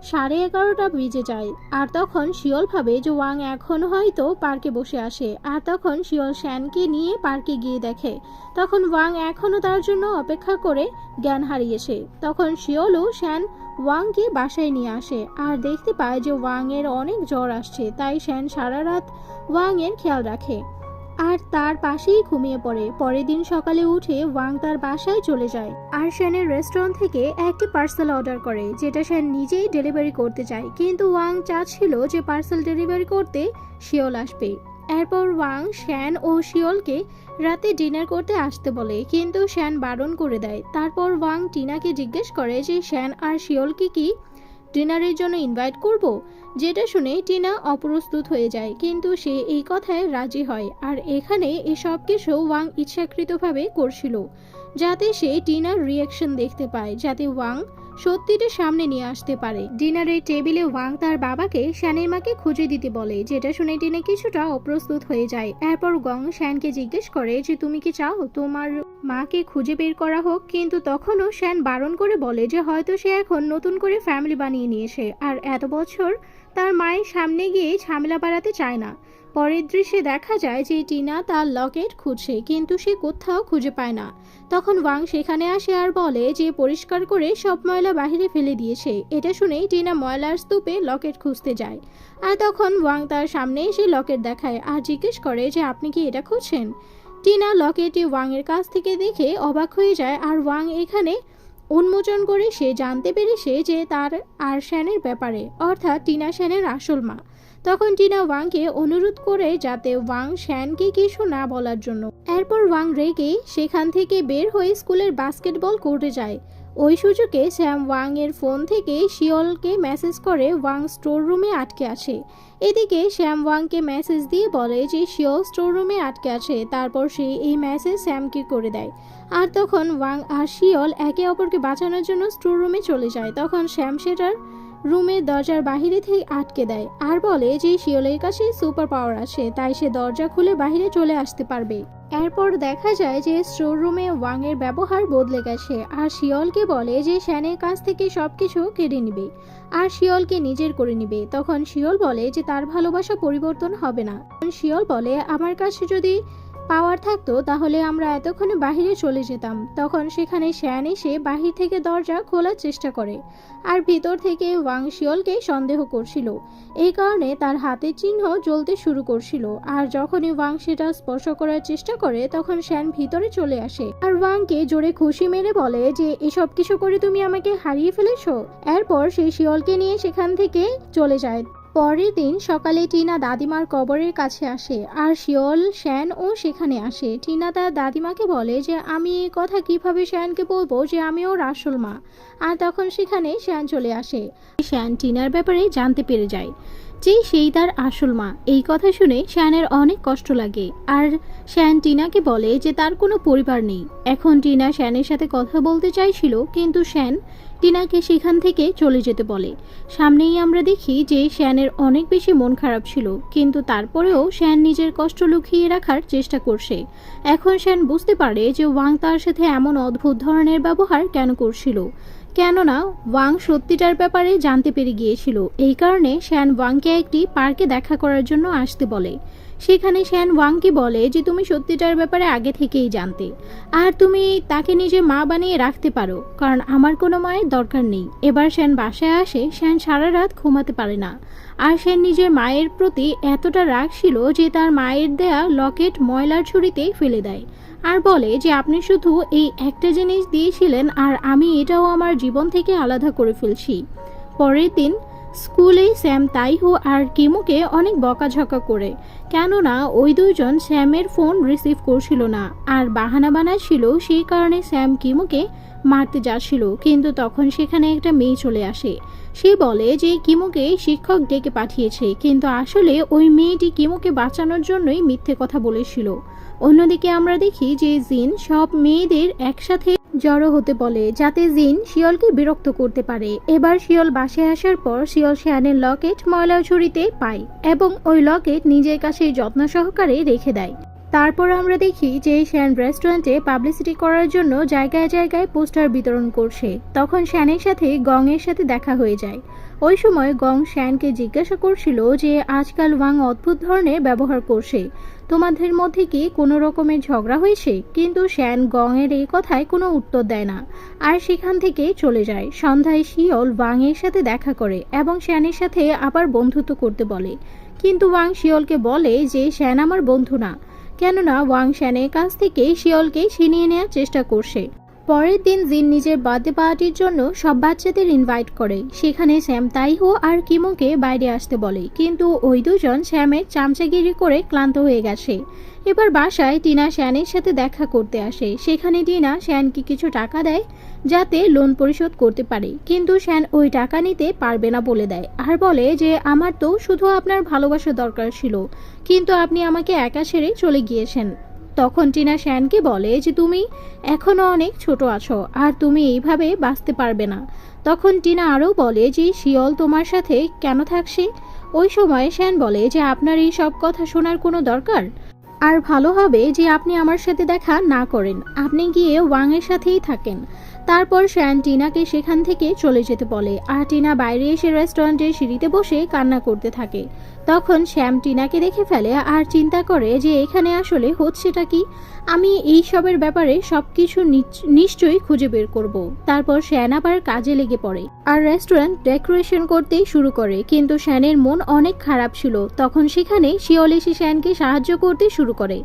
11:30 বেজে যায়। আর তখন শিওল ভাবে যে ওয়াং এখন হয়তো পার্কে বসে আসে। আর তখন শিওল শ্যানকে নিয়ে পার্কে গিয়ে দেখে তখন ওয়াং এখনো তার জন্য অপেক্ষা করে জ্ঞান হারিয়েছে। তখন শিওলও শ্যান ওয়াংকে বাসায় নিয়ে আসে আর দেখতে পায় যে ওয়াং এর অনেক জ্বর আসছে। তাই শ্যান সারা রাত ওয়াং এর খেয়াল রাখে আর তার পাশেই ঘুমিয়ে পড়ে। পরের দিন সকালে উঠে ওয়াং তার বাসায় চলে যায় আর শ্যানের রেস্টুরেন্ট থেকে একটি পার্সেল অর্ডার করে, যেটা শ্যান নিজেই ডেলিভারি করতে চায়। কিন্তু ওয়াং চাচ্ছিল যে পার্সেল ডেলিভারি করতে শিওল আসবে। এরপর ওয়াং শ্যান ও শিওলকে রাতে ডিনার করতে আসতে বলে, কিন্তু শ্যান বারণ করে দেয়। তারপর ওয়াং টিনাকে জিজ্ঞেস করে যে শ্যান আর শিওলকে কি ডিনারের জন্য ইনভাইট করব। যেটা শুনে টিনা অপ্রস্তুত হয়ে যায়, কিন্তু সে এই কথায় রাজি হয়। আর এখানে এসব কিছু ওয়াং ইচ্ছাকৃতভাবে করছিল, যাতে সে টিনার রিয়াকশন দেখতে পায়, যাতে ওয়াং সত্যিটা সামনে নিয়ে আসতে পারে। ডিনারের টেবিলে ওয়াং তার বাবাকে শ্যানের মাকে খুঁজে দিতে বলে, যেটা শুনে টিনা কিছুটা অপ্রস্তুত হয়ে যায়। এরপর গং শ্যানকে জিজ্ঞেস করে যে তুমি কি চাও তোমার মাকে খুঁজে বের করা হোক, কিন্তু তখনও শ্যান বারণ করে বলে যে হয়তো সে এখন নতুন করে ফ্যামিলি বানিয়ে নিয়েছে আর এত বছর তার মায়ের সামনে গিয়ে ঝামেলা বাড়াতে চায় না। পরের দৃশ্যে দেখা যায় যে টিনা তার লকেট খুঁজছে, কিন্তু সে কোথাও খুঁজে পায় না। তখন ওয়াং সেখানে আসে আর বলে যে পরিষ্কার করে সব ময়লা বাহিরে ফেলে দিয়েছে। এটা শুনেই টিনা ময়লার স্তূপে লকেট খুঁজতে যায়, আর তখন ওয়াং তার সামনে এসে লকেট দেখায় আর জিজ্ঞেস করে যে আপনি কি এটা খুঁজছেন। টিনা লকেটটি ওয়াং এর কাছ থেকে দেখে অবাক হয়ে যায়, আর ওয়াং এখানে উন্মোচন করে সে জানতে পেরেছে যে তার আর শ্যানের ব্যাপারে, অর্থাৎ টিনা শ্যানের আসল মা। তখন টিনা ওয়াংকে অনুরোধ করে যাতে ওয়াং শ্যানকে কিছু না বলার জন্য। এরপর ওয়াং রেগে সেখান থেকে বের হয়ে স্কুলের বাস্কেটবল কোর্টে যায়। ওই সুযোগে স্যাম ওয়াং এর ফোন থেকে শিওলকে মেসেজ করে ওয়াং স্টোর রুমে আটকে আছে। এদিকে শ্যাম ওয়াংকে মেসেজ দিয়ে বলে যে শিওল স্টোর রুমে আটকে আছে। তারপর সে এই মেসেজ স্যামকে করে দেয়, আর তখন ওয়াং আর শিওল একে অপরকে বাঁচানোর জন্য স্টোর রুমে চলে যায়। তখন শ্যাম সেটার রুমের দরজার বাহিরে থেকে আটকে দেয় আর বলে যে শিওলের কাছে সুপার পাওয়ার আছে, তাই সে দরজা খুলে বাহিরে চলে আসতে পারবে। এরপর দেখা যায় যে স্টোর রুমে ওয়াং এর ব্যবহার বদলে গেছে, আর শিওলকে বলে যে শ্যানের কাছ থেকে সবকিছু কেড়ে নিবে আর শিওলকে নিজের করে নিবে। তখন শিওল বলে যে তার ভালোবাসা পরিবর্তন হবে না। শিওল বলে আমার কাছে যদি পাওয়ার থাকতো তাহলে আমরা এতক্ষণে বাহিরে চলে যেতাম। তখন সেখানে শ্যান এসে বাহির থেকে দরজা খোলার চেষ্টা করে, আর ভিতর থেকে ওয়াং শিওলকে সন্দেহ করছিল। এই কারণে তার হাতের চিহ্ন জ্বলতে শুরু করছিল, আর যখনই ওয়াং সেটা স্পর্শ করার চেষ্টা করে তখন শ্যান ভিতরে চলে আসে আর ওয়াংকে জোরে খুশি মেরে বলে যে এসব কিছু করে তুমি আমাকে হারিয়ে ফেলেছো। এরপর সে শিওলকে নিয়ে সেখান থেকে চলে যায়। পরের দিন সকালে টিনা দাদিমার কবরের কাছে আসে, আর শিওল শ্যান ও সেখানে আসে। টিনা তার দাদিমাকে বলে যে আমি এই কথা কিভাবে শ্যানকে বলবো যে আমি ওর আসল মা। আর তখন সেখানে শ্যান চলে আসে। শ্যান টিনার ব্যাপারে জানতে পেরে যায় যে সেই তার আসল মা। এই কথা শুনে শ্যানের অনেক কষ্ট লাগে, আর শ্যান টিনাকে বলে যে তার কোনো পরিবার নেই। এখন টিনা শ্যানের সাথে কথা বলতে চাইছিল, কিন্তু শ্যান টিনাকে সেখান থেকে চলে যেতে বলে। সামনেই আমরা দেখি যে শ্যানের অনেক বেশি মন খারাপ ছিল, কিন্তু তারপরেও শ্যান নিজের কষ্ট লুকিয়ে রাখার চেষ্টা করছে। এখন শ্যান বুঝতে পারে যে ওয়াং তার সাথে এমন অদ্ভুত ধরনের ব্যবহার কেন করছিল, কেননা ওয়াং সত্যিটার ব্যাপারে জানতে পেরে গিয়েছিল। এই কারণে শ্যান ওয়াংকে একটি পার্কে দেখা করার জন্য আসতে বলে। সেখানে শ্যান ওয়াংকে বলে যে তুমি সত্যিটার ব্যাপারে আগে থেকেই জানতে, আর তুমি তাকে নিজের মা বানিয়ে রাখতে পারো, কারণ আমার কোনো মায়ের দরকার নেই। এবার শ্যান বাসায় আসে। শ্যান সারা রাত ঘুমাতে পারে না, আর শ্যান নিজের মায়ের প্রতি এতটা রাগ ছিল যে তার মায়ের দেয়া লকেট ময়লার ঝুড়িতে ফেলে দেয়, আর বলে যে আপনি শুধু এই একটা জিনিস দিয়েছিলেন আর আমি এটাও আমার জীবন থেকে আলাদা করে ফেলছি। পরের দিন স্কুলে স্যাম তাইহো আর কিমুকে অনেক বকাঝকা করে, কেননা ওই দুইজন স্যামের ফোন রিসিভ করছিল না আর বাহানা বানাচ্ছিল। সেই কারণে স্যাম কিমুকে মারতে যাচ্ছিল, কিন্তু তখন সেখানে একটা মেয়ে চলে আসে। সে বলে যে কিমুকে শিক্ষক ডেকে পাঠিয়েছে, কিন্তু আসলে ওই মেয়েটি কিমুকে বাঁচানোর জন্যই মিথ্যে কথা বলেছিল। অন্যদিকে আমরা দেখি যে জিন সব মেয়েদের একসাথে জড়ো হতে বলে, যাতে জিন শিওলকে বিরক্ত করতে পারে। এবার শিওল বাসায় আসার পর শিওল শ্যানের লকেট ময়লা ঝুড়িতে পায় এবং ওই লকেট নিজের কাছে যত্ন সহকারে রেখে দেয়। তারপর আমরা দেখি যে শ্যান রেস্টুরেন্টে পাবলিসিটি করার জন্য জায়গায় জায়গায় পোস্টার বিতরণ করছে। তখন শ্যানের সাথে গং এর সাথে দেখা হয়ে যায়। ওই সময় গং শ্যানকে জিজ্ঞাসা করছিল যে আজকাল ওয়াং অদ্ভুত ধরনের ব্যবহার করছে, তোমাদের মধ্যে কি কোনো রকমের ঝগড়া হয়েছে? কিন্তু শ্যান গং এর এই কথায় কোনো উত্তর দেয় না আর সেখান থেকে চলে যায়। সন্ধ্যায় শিওল ওয়াং এর সাথে দেখা করে এবং শ্যানের সাথে আবার বন্ধুত্ব করতে বলে, কিন্তু ওয়াং শিওলকে বলে যে শ্যান আমার বন্ধু না, কেননা ওয়াং শ্যানের কাছ থেকে শিওলকে ছিনিয়ে নেওয়ার চেষ্টা করছে। পরের দিন জিন নিজের বার্থডে পার্টির জন্য সব বাচ্চাদের ইনভাইট করে। সেখানে স্যাম তাইহো আর কিমোকে বাইরে আসতে বলে, কিন্তু ওই দুজন স্যামের চামচাগিরি করে ক্লান্ত হয়ে গেছে। এবার বাসায় টিনা শ্যানের সাথে দেখা করতে আসে। সেখানে টিনা শ্যানকে কিছু টাকা দেয় যাতে লোন পরিশোধ করতে পারে, কিন্তু শ্যান ওই টাকা নিতে পারবে না বলে দেয় আর বলে যে আমার তো শুধু আপনার ভালোবাসা দরকার ছিল, কিন্তু আপনি আমাকে একা ছেড়ে চলে গিয়েছেন। তখন টিনা শ্যানকে বলে যে তুমি এখনো অনেক ছোট আছো আর তুমি এইভাবে বাঁচতে পারবে না। তখন টিনা আরও বলে যে শিয়ল তোমার সাথে কেন থাকছে। ওই সময় শ্যান বলে যে আপনার এই সব কথা শোনার কোনো দরকার, আর ভালো হবে যে আপনি আমার সাথে দেখা না করেন, আপনি গিয়ে ওয়াংয়ের সাথেই থাকেন। তারপর শ্যান টিনাকে সেখান থেকে চলে যেতে বলে আর টিনা বাইরে এসে রেস্টুরেন্টের সিঁড়িতে বসে কান্না করতে থাকে। তখন শ্যাম টিনাকে দেখে ফেলে আর চিন্তা করে যে এখানে আসলে হচ্ছেটা কি, আমি এই সবের ব্যাপারে সবকিছু নিশ্চয়ই খুঁজে বের করব। তারপর শ্যান আবার কাজে লেগে পড়ে আর রেস্টুরেন্ট ডেকোরেশন করতে শুরু করে, কিন্তু শ্যানের মন অনেক খারাপ ছিল। তখন সেখানে শিয়ল এসে শ্যানকে সাহায্য করতে শুরু করে।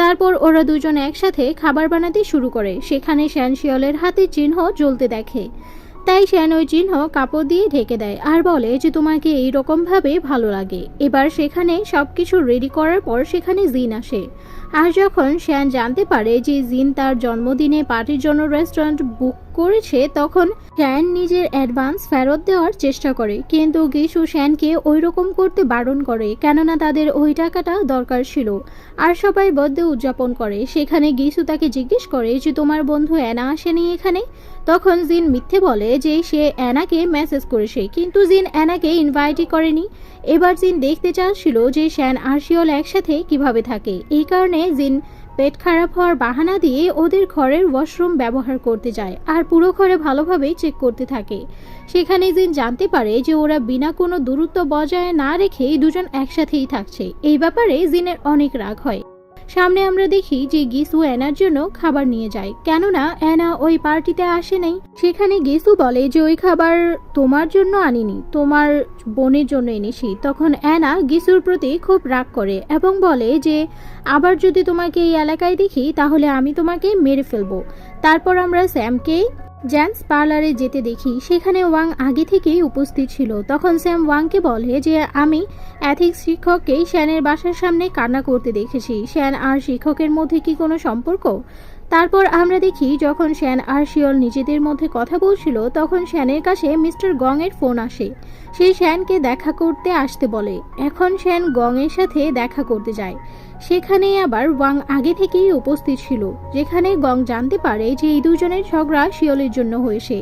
তারপর ওরা দুজন একসাথে খাবার বানাতে শুরু করে। সেখানে শ্যান শিয়লের হাতে চিহ্ন জ্বলতে দেখে, তাই শ্যান ওই চিহ্ন কাপড় দিয়ে ঢেকে দেয় আর বলে যে তোমাকে এইরকম ভাবে ভালো লাগে। এবার সেখানে সবকিছু রেডি করার পর সেখানে জিন আসে। আর যখন শ্যান জানতে পারে যে জিন তার জন্মদিনে পার্টির জন্য রেস্টুরেন্ট বুক করেছে, তখন শ্যান নিজের অ্যাডভান্স ফেরত দেওয়ার চেষ্টা করে, কিন্তু গিসু শ্যানকে ওই রকম করতে বারণ করে, কেননা তাদের ওই টাকাটা দরকার ছিল। আর সবাই বার্থডে উদযাপন করে। সেখানে গিসু তাকে জিজ্ঞেস করে যে তোমার বন্ধু অ্যানা আসেনি এখানে। তখন জিন মিথ্যে বলে যে সে অ্যানাকে মেসেজ করেছে, কিন্তু জিন অ্যানাকে ইনভাইটই করেনি। এবার জিন দেখতে চাচ্ছিল যে শ্যান আর শিয়ল একসাথে কিভাবে থাকে। এই কারণে জিন পেট খারাপ হওয়ার বাহানা দিয়ে ওদের ঘরের ওয়াশরুম ব্যবহার করতে যায় আর পুরো ঘরে ভালোভাবে চেক করতে থাকে। সেখানে জিন জানতে পারে যে ওরা বিনা কোনো দূরত্ব বজায় না রেখে দুজন একসাথেই থাকছে। এই ব্যাপারে জিনের অনেক রাগ হয়। সামনে আমরা দেখি যে গিসু অ্যানার জন্য খাবার নিয়ে যায়, কেননা অ্যানা ওই পার্টিতে আসে নাই। সেখানে গিসু বলে যে ওই খাবার তোমার জন্য আনিনি, তোমার বোনের জন্য এনেছি। তখন অ্যানা গিসুর প্রতি খুব রাগ করে এবং বলে যে আবার যদি তোমাকে এই এলাকায় দেখি তাহলে আমি তোমাকে মেরে ফেলবো। তারপর আমরা স্যামকে জ্যান্স পার্লারে যেতে দেখি। সেখানে ওয়াং আগে থেকেই উপস্থিত ছিল। তখন স্যাম ওয়াংকে বলে যে আমি এথিক্স শিক্ষককেই শ্যানের বাসার সামনে কান্না করতে দেখেছি, শ্যান আর শিক্ষকের মধ্যে কি কোনো সম্পর্ক? তারপর আমরা দেখি যখন শ্যান আর শিয়ল নিজেদের মধ্যে কথা বলছিল, তখন শ্যানের কাছে মিস্টার গং এর ফোন আসে। সে শ্যানকে দেখা করতে আসতে বলে। এখন শ্যান গং এর সাথে দেখা করতে যায়। সেখানে আবার ওয়াং আগে থেকেই উপস্থিত ছিল, যেখানে গং জানতে পারে যে এই দুজনের ঝগড়া শিয়লের জন্য হয়েছে।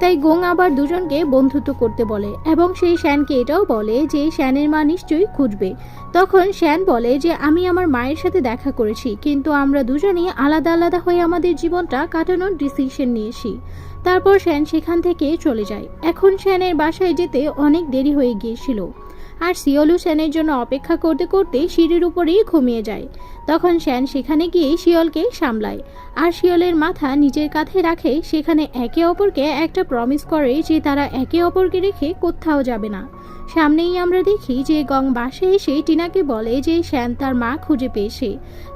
তাই গং আবার দুজনকে বন্ধুত্ব করতে বলে এবং সেই শ্যানকে এটাও বলে যে শ্যানের মা নিশ্চয়ই খুঁজবে। তখন শ্যান বলে যে আমি আমার মায়ের সাথে দেখা করেছি, কিন্তু আমরা দুজনেই আলাদা আলাদা হয়ে আমাদের জীবনটা কাটানোর ডিসিশন নিয়েছি। তারপর শ্যান সেখান থেকে চলে যায়। এখন শ্যানের বাসায় যেতে অনেক দেরি হয়ে গিয়েছিল আর শিয়লও শ্যানের জন্য অপেক্ষা করতে করতে সিঁড়ির উপরেই ঘুমিয়ে যায়। তখন শ্যান সেখানে গিয়ে শিয়লকে সামলায় আর শিয়লের মাথা নিজের কাঁধে রাখে। সেখানে একে অপরকে একটা প্রমিস করে যে তারা একে অপরকে রেখে কোথাও যাবে না। সামনেই আমরা দেখি যে গং বাসে এসে টিনাকে বলে যে শ্যান তার মা খুঁজে পেয়েছে,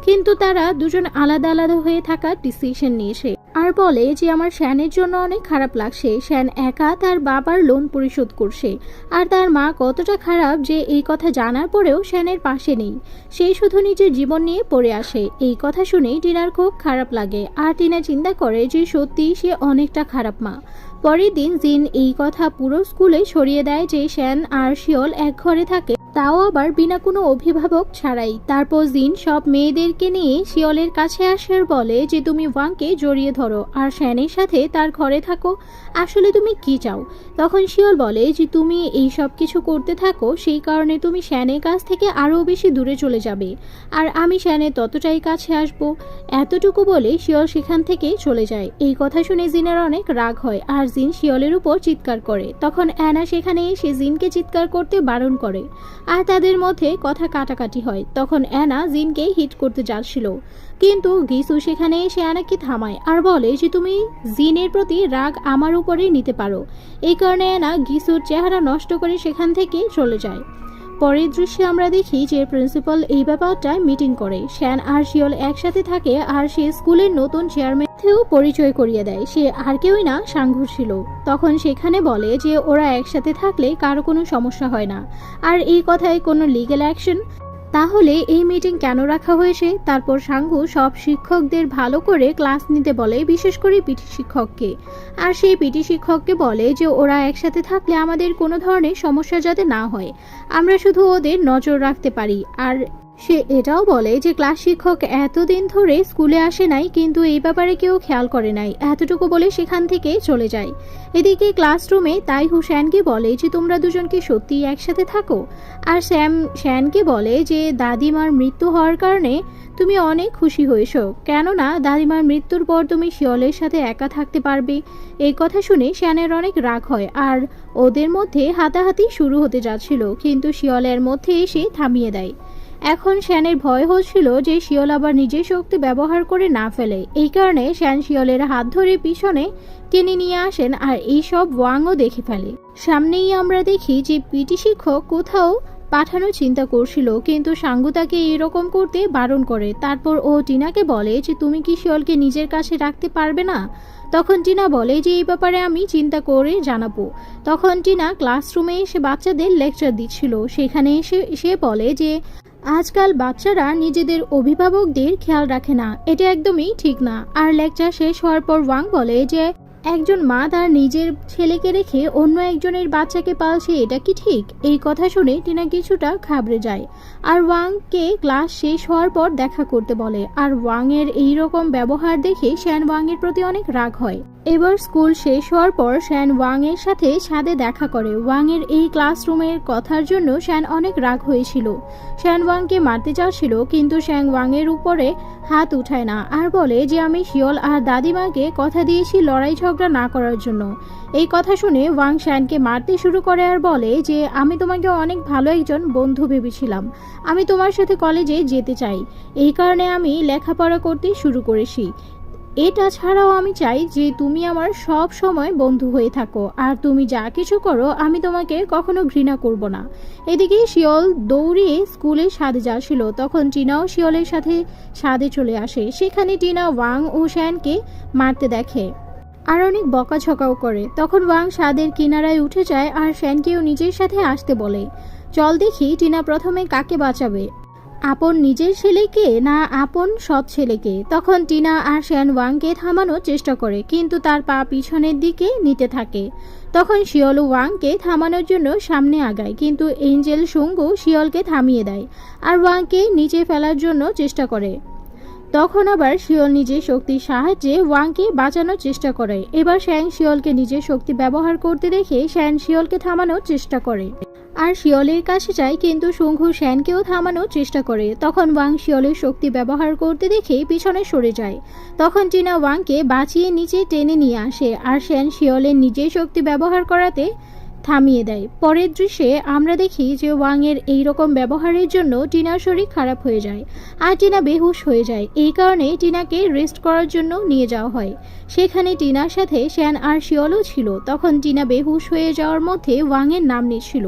কিন্তু তারা দুজন আলাদা আলাদা হয়ে থাকার ডিসিশন নিয়েছে আর বলে যে আমার শ্যানের জন্য অনেক খারাপ লাগছে। শ্যান একা তার বাবার লোন পরিশোধ করছে আর তার মা কতটা খারাপ যে এই কথা জানার পরেও শ্যানের পাশে নেই, সে শুধু নিজের জীবন নিয়ে পড়ে আসে। এই কথা শুনেই টিনার খুব খারাপ লাগে আর টিনা চিন্তা করে যে সত্যি সে অনেকটা খারাপ মা। পরের দিন জিন এই কথা পুরো স্কুলে ছড়িয়ে দেয় যে শ্যান আর শিয়ল এক ঘরে থাকে, তাও আবার বিনা কোনো অভিভাবক ছাড়াই। তারপর জিন সব মেয়েদেরকে নিয়ে শিয়লের কাছে আসার বলে যে তুমি ওয়াংকে জড়িয়ে ধরো আর শ্যানের সাথে তার ঘরে থাকো, আসলে তুমি কি চাও? তখন শিয়ল বলে যে তুমি এই সব কিছু করতে থাকো, সেই কারণে তুমি শ্যানের কাছ থেকে আরও বেশি দূরে চলে যাবে আর আমি শ্যানের ততটাই কাছে আসবো। এতটুকু বলে শিয়ল সেখান থেকে চলে যায়। এই কথা শুনে জিনের অনেক রাগ হয় আর জিন শিয়লের উপর চিৎকার করে। তখন অ্যানা সেখানে এসে জিনকে চিৎকার করতে বারণ করে আর তাদের মধ্যে কথা কাটাকাটি হয়। তখন অ্যানা জিনকে হিট করতে যাচ্ছিল, কিন্তু গিসু সেখানে এসে অ্যানাকে থামায় আর বলে যে তুমি জিনের প্রতি রাগ আমার উপরে নিতে পারো। এই কারণে অ্যানা গিসুর চেহারা নষ্ট করে সেখান থেকে চলে যায়। পরের দৃশ্যে আমরা দেখি যে প্রিন্সিপাল এই ব্যাপারটা মিটিং করে। শ্যান আর শিওল একসাথে থাকে আর সে স্কুলের নতুন চেয়ারম্যানকেও পরিচয় করিয়ে দেয়। সে আর কেউই না, সাঙ্ঘু ছিল। তখন সেখানে বলে যে ওরা একসাথে থাকলে কারো কোনো সমস্যা হয় না, আর এই কথায় কোনো লিগ্যাল অ্যাকশন। তাহলে এই মিটিং কেন রাখা হয়েছে? তারপর সাঙ্গু সব শিক্ষকদের ভালো করে ক্লাস নিতে বলে, বিশেষ করে পিটি শিক্ষককে। আর সেই পিটি শিক্ষককে বলে যে ওরা একসাথে থাকলে আমাদের কোনো ধরনের সমস্যা যাতে না হয়, আমরা শুধু ওদের নজর রাখতে পারি। আর সে এটাও বলে যে ক্লাস শিক্ষক এতদিন ধরে স্কুলে আসে নাই, কিন্তু এই ব্যাপারে কেউ খেয়াল করে নাই। এতটুকু বলে সেখান থেকে চলে যায়। এদিকে ক্লাসরুমে তাইহু শ্যানকে বলে যে তোমরা দুজনকে সত্যিই একসাথে থাকো। আর শ্যানকে বলে যে দাদিমার মৃত্যু হওয়ার কারণে তুমি অনেক খুশি হয়েছো, কেননা দাদিমার মৃত্যুর পর তুমি শিওলের সাথে একা থাকতে পারবে। এই কথা শুনে শ্যানের অনেক রাগ হয়, আর ওদের মধ্যে হাতাহাতি শুরু হতে যাচ্ছিল, কিন্তু শিওলের মধ্যে এসে থামিয়ে দেয়। এখন শ্যানের ভয় হচ্ছিল যে শিওল আবার নিজের শক্তি ব্যবহার করে না ফেলে। এই কারণে শ্যান শিওলের হাত ধরে পিছনে টেনে নিয়ে আসেন, আর এইসব ওয়াংও দেখে ফেলে। সামনেই আমরা দেখি যে পিটি শিক্ষক কোথাও পাঠানোর চিন্তা করছিল, কিন্তু সাঙ্গু তাকে এরকম করতে বারণ করে। তারপর ও টিনাকে বলে যে তুমি কি শিওলকে নিজের কাছে রাখতে পারবে না? তখন টিনা বলে যে এই ব্যাপারে আমি চিন্তা করে জানাবো। তখন টিনা ক্লাসরুমে এসে বাচ্চাদের লেকচার দিচ্ছিল। সেখানে এসে সে বলে যে আজকাল বাচ্চারা নিজেদের অভিভাবকদের খেয়াল রাখে না, এটা একদমই ঠিক না। আর লেকচার শেষ হওয়ার পর ওয়াং বলে যে একজন মা তার নিজের ছেলেকে রেখে অন্য একজনের বাচ্চাকে পালছে, এটা কি ঠিক? এই কথা শুনে টিনা কিছুটা ঘাবড়ে যায়, আর ওয়াংকে ক্লাস শেষ হওয়ার পর দেখা করতে বলে। আর ওয়াং এর এইরকম ব্যবহার দেখে শ্যান ওয়াং এর প্রতি অনেক রাগ হয়। এবার স্কুল শেষ হওয়ার পর শ্যান ওয়াং এর সাথে ছাদে দেখা করে। ওয়াং এর এই ক্লাসরুমের কথার জন্য শ্যান অনেক রাগ হয়েছিল। শ্যান ওয়াংকে মারতে চাচ্ছিল, কিন্তু শ্যান ওয়াং এর উপরে হাত উঠায় না, আর বলে যে আমি শিওল আর দাদিমাকে কথা দিয়েছি লড়াই ঝগড়া না করার জন্য। এই কথা শুনে ওয়াং শ্যানকে মারতে শুরু করে আর বলে যে আমি তোমাকে অনেক ভালো একজন বন্ধু ভেবেছিলাম, আমি তোমার সাথে কলেজে যেতে চাই, এই কারণে আমি লেখাপড়া করতে শুরু করেছি। এটা ছাড়াও আমি চাই যে তুমি আমার সব সময় বন্ধু হয়ে থাকো, আর তুমি যা কিছু করো আমি তোমাকে কখনো ঘৃণা করব না। এদিকে শিওল দৌড়িয়ে স্কুলে ছাদে যাচ্ছিল, তখন টিনাও শিওলের সাথে ছাদে চলে আসে। সেখানে টিনা ওয়াং ও শ্যানকে মারতে দেখে আর অনেক বকাঝকাও করে। তখন ওয়াং ছাদের কিনারায় উঠে যায় আর শ্যানকেও নিজের সাথে আসতে বলে। চল দেখি টিনা প্রথমে কাকে বাঁচাবে, আপন নিজের ছেলেকে না আপন সৎ ছেলেকে। তখন টিনা আর শ্যান ওয়াংকে থামানোর চেষ্টা করে, কিন্তু তার পা পিছনের দিকে নিতে থাকে। তখন শিওল ওয়াংকে থামানোর জন্য সামনে আগায়, কিন্তু এঞ্জেল সুঙ্গু শিওলকে থামিয়ে দেয় আর ওয়াংকে নিচে ফেলার জন্য চেষ্টা করে। তখন আবার শিওল নিজের শক্তির সাহায্যে ওয়াংকে বাঁচানোর চেষ্টা করে। এবার শ্যান শিওলকে নিজের শক্তি ব্যবহার করতে দেখে শ্যান শিওলকে থামানোর চেষ্টা করে আর শিওলের কাছে যায়, কিন্তু শুঙ্ঘু শ্যানকেও থামানোর চেষ্টা করে। তখন ওয়াং শিওলের শক্তি ব্যবহার করতে দেখে পিছনে সরে যায়। তখন টিনা ওয়াংকে বাঁচিয়ে নিচে টেনে নিয়ে আসে, আর শ্যান শিওলের নিজের শক্তি ব্যবহার করাতে থামিয়ে দেয়। পরের দৃশ্যে আমরা দেখি যে ওয়াং এর এইরকম ব্যবহারের জন্য টিনার শরীর খারাপ হয়ে যায় আর টিনা বেহুশ হয়ে যায়। এই কারণে টিনাকে রেস্ট করার জন্য নিয়ে যাওয়া হয়। সেখানে টিনার সাথে শ্যান আর শিওলও ছিল। তখন টিনা বেহুশ হয়ে যাওয়ার মধ্যে ওয়াং এর নাম নিচ্ছিল।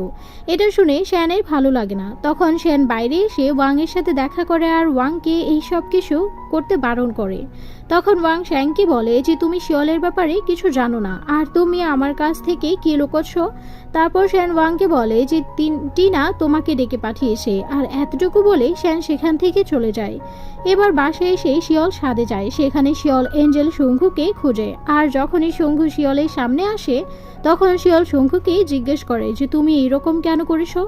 এটা শুনে শ্যানের ভালো লাগে না। তখন শ্যান বাইরে এসে ওয়াং এর সাথে দেখা করে আর ওয়াংকে এই সব কিছু করতে বারণ করে। তখন ওয়াং শ্যানকে বলে যে তুমি শিওলের ব্যাপারে কিছু জানো না, আর তুমি আমার কাছ থেকে কি লুকোচ্ছ। তারপর শ্যান ওয়াংকে বলে যে টিনা তোমাকে ডেকে পাঠিয়েছে, আর এতটুকু বলে শ্যান সেখান থেকে চলে যায়। এবার বাসায় এসে শিওল ছাদে যায়। সেখানে শিওল এঞ্জেল শঙ্খুকে খুঁজে, আর যখনই শঙ্খু শিওলের সামনে আসে তখন শিওল শঙ্খুকে জিজ্ঞেস করে যে তুমি এরকম কেন করেছো।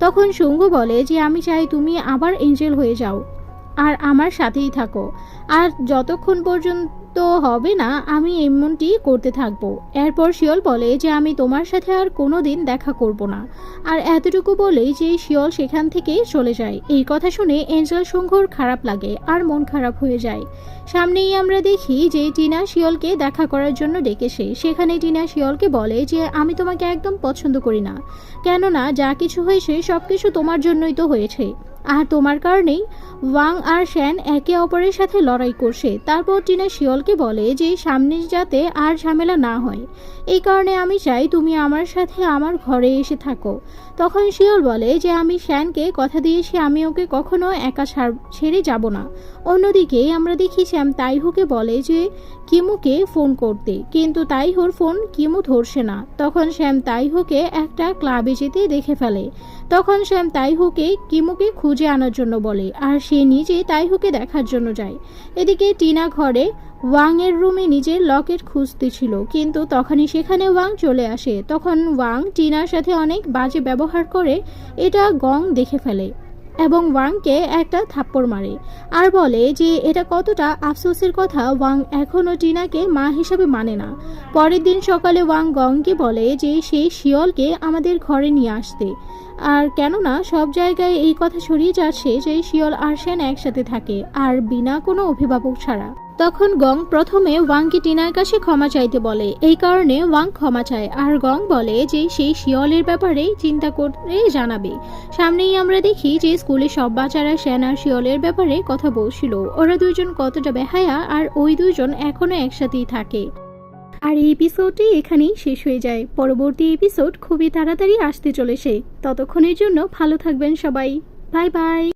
তখন শঙ্খু বলে যে আমি চাই তুমি আবার এঞ্জেল হয়ে যাও আর আমার সাথেই থাকো, আর যতক্ষণ পর্যন্ত হবে না আমি এমনটি করতে থাকবো। এরপর শিওল বলে যে আমি তোমার সাথে আর কোনোদিন দেখা করব না, আর এতটুকু বলেই যে শিওল সেখান থেকে চলে যায়। এই কথা শুনে এঞ্জেল শঙ্খুর খারাপ লাগে আর মন খারাপ হয়ে যায়। সামনেই আমরা দেখি যে টিনা শিওলকে দেখা করার জন্য ডেকেছে। সেখানে টিনা শিওলকে বলে যে আমি তোমাকে একদম পছন্দ করি না, কেননা যা কিছু হয়েছে সবকিছু তোমার জন্যই তো হয়েছে। আর তোমার কারণেই ওয়াং আর শ্যান একে অপরের সাথে লড়াই করছে। তারপর টিনা শিয়লকে বলে যে সামনে যাতে আর ঝামেলা না হয়, এই কারণে আমি চাই তুমি আমার সাথে আমার ঘরে এসে থাকো। তখন শিয়ল বলে যে আমি শ্যানকে কথা দিয়েছি আমি ওকে কখনো একা ছেড়ে যাব না। অন্যদিকে আমরা দেখি শ্যাম তাইহুকে বলে যে কিমুকে ফোন করতে, কিন্তু তাইহুর ফোন কিমু ধরছে না। তখন শ্যাম তাইহুকে একটা ক্লাবে যেতে দেখে ফেলে। তখন শ্যাম তাইহুকে কিমুকে খুঁজে আনার জন্য বলে, আর সে নিজে তাইহুকে দেখার জন্য যায়। এদিকে টিনা ঘরে ওয়াং এর রুমে নিজের লকেট খুঁজতেছিল, কিন্তু তখনই সেখানে ওয়াং চলে আসে। তখন ওয়াং টিনার সাথে অনেক বাজে ব্যবহার করে এটা গং দেখে ফেলে এবং ওয়াংকে একটা থাপ্পড় মারে আর বলে যে এটা কতটা আফসোসের কথা, ওয়াং এখনও টিনাকে মা হিসাবে মানে না। পরের দিন সকালে ওয়াং গংকে বলে যে সেই শিয়লকে আমাদের ঘরে নিয়ে আসতে, আর কেননা সব জায়গায় এই কথা ছড়িয়ে যাচ্ছে যে শিয়ল আর শ্যান একসাথে থাকে আর বিনা কোনো অভিভাবক ছাড়া। তখন গং প্রথমে ওয়াংকে টিনার কাছে ক্ষমা চাইতে বলে, এই কারণে ওয়াং ক্ষমা চায় আর গং বলে যে সেই শিয়লের ব্যাপারে চিন্তা করে জানাবে। সামনেই আমরা দেখি যে স্কুলে সব বাচ্চারা শ্যান আর শিয়লের ব্যাপারে কথা বলছিল, ওরা দুইজন কতটা বেহায়া আর ওই দুইজন এখনো একসাথেই থাকে। আর এই এপিসোডটি এখানেই শেষ হয়ে যায়। পরবর্তী এপিসোড খুবই তাড়াতাড়ি আসতে চলেছে। ততক্ষণের জন্য ভালো থাকবেন সবাই। Bye bye.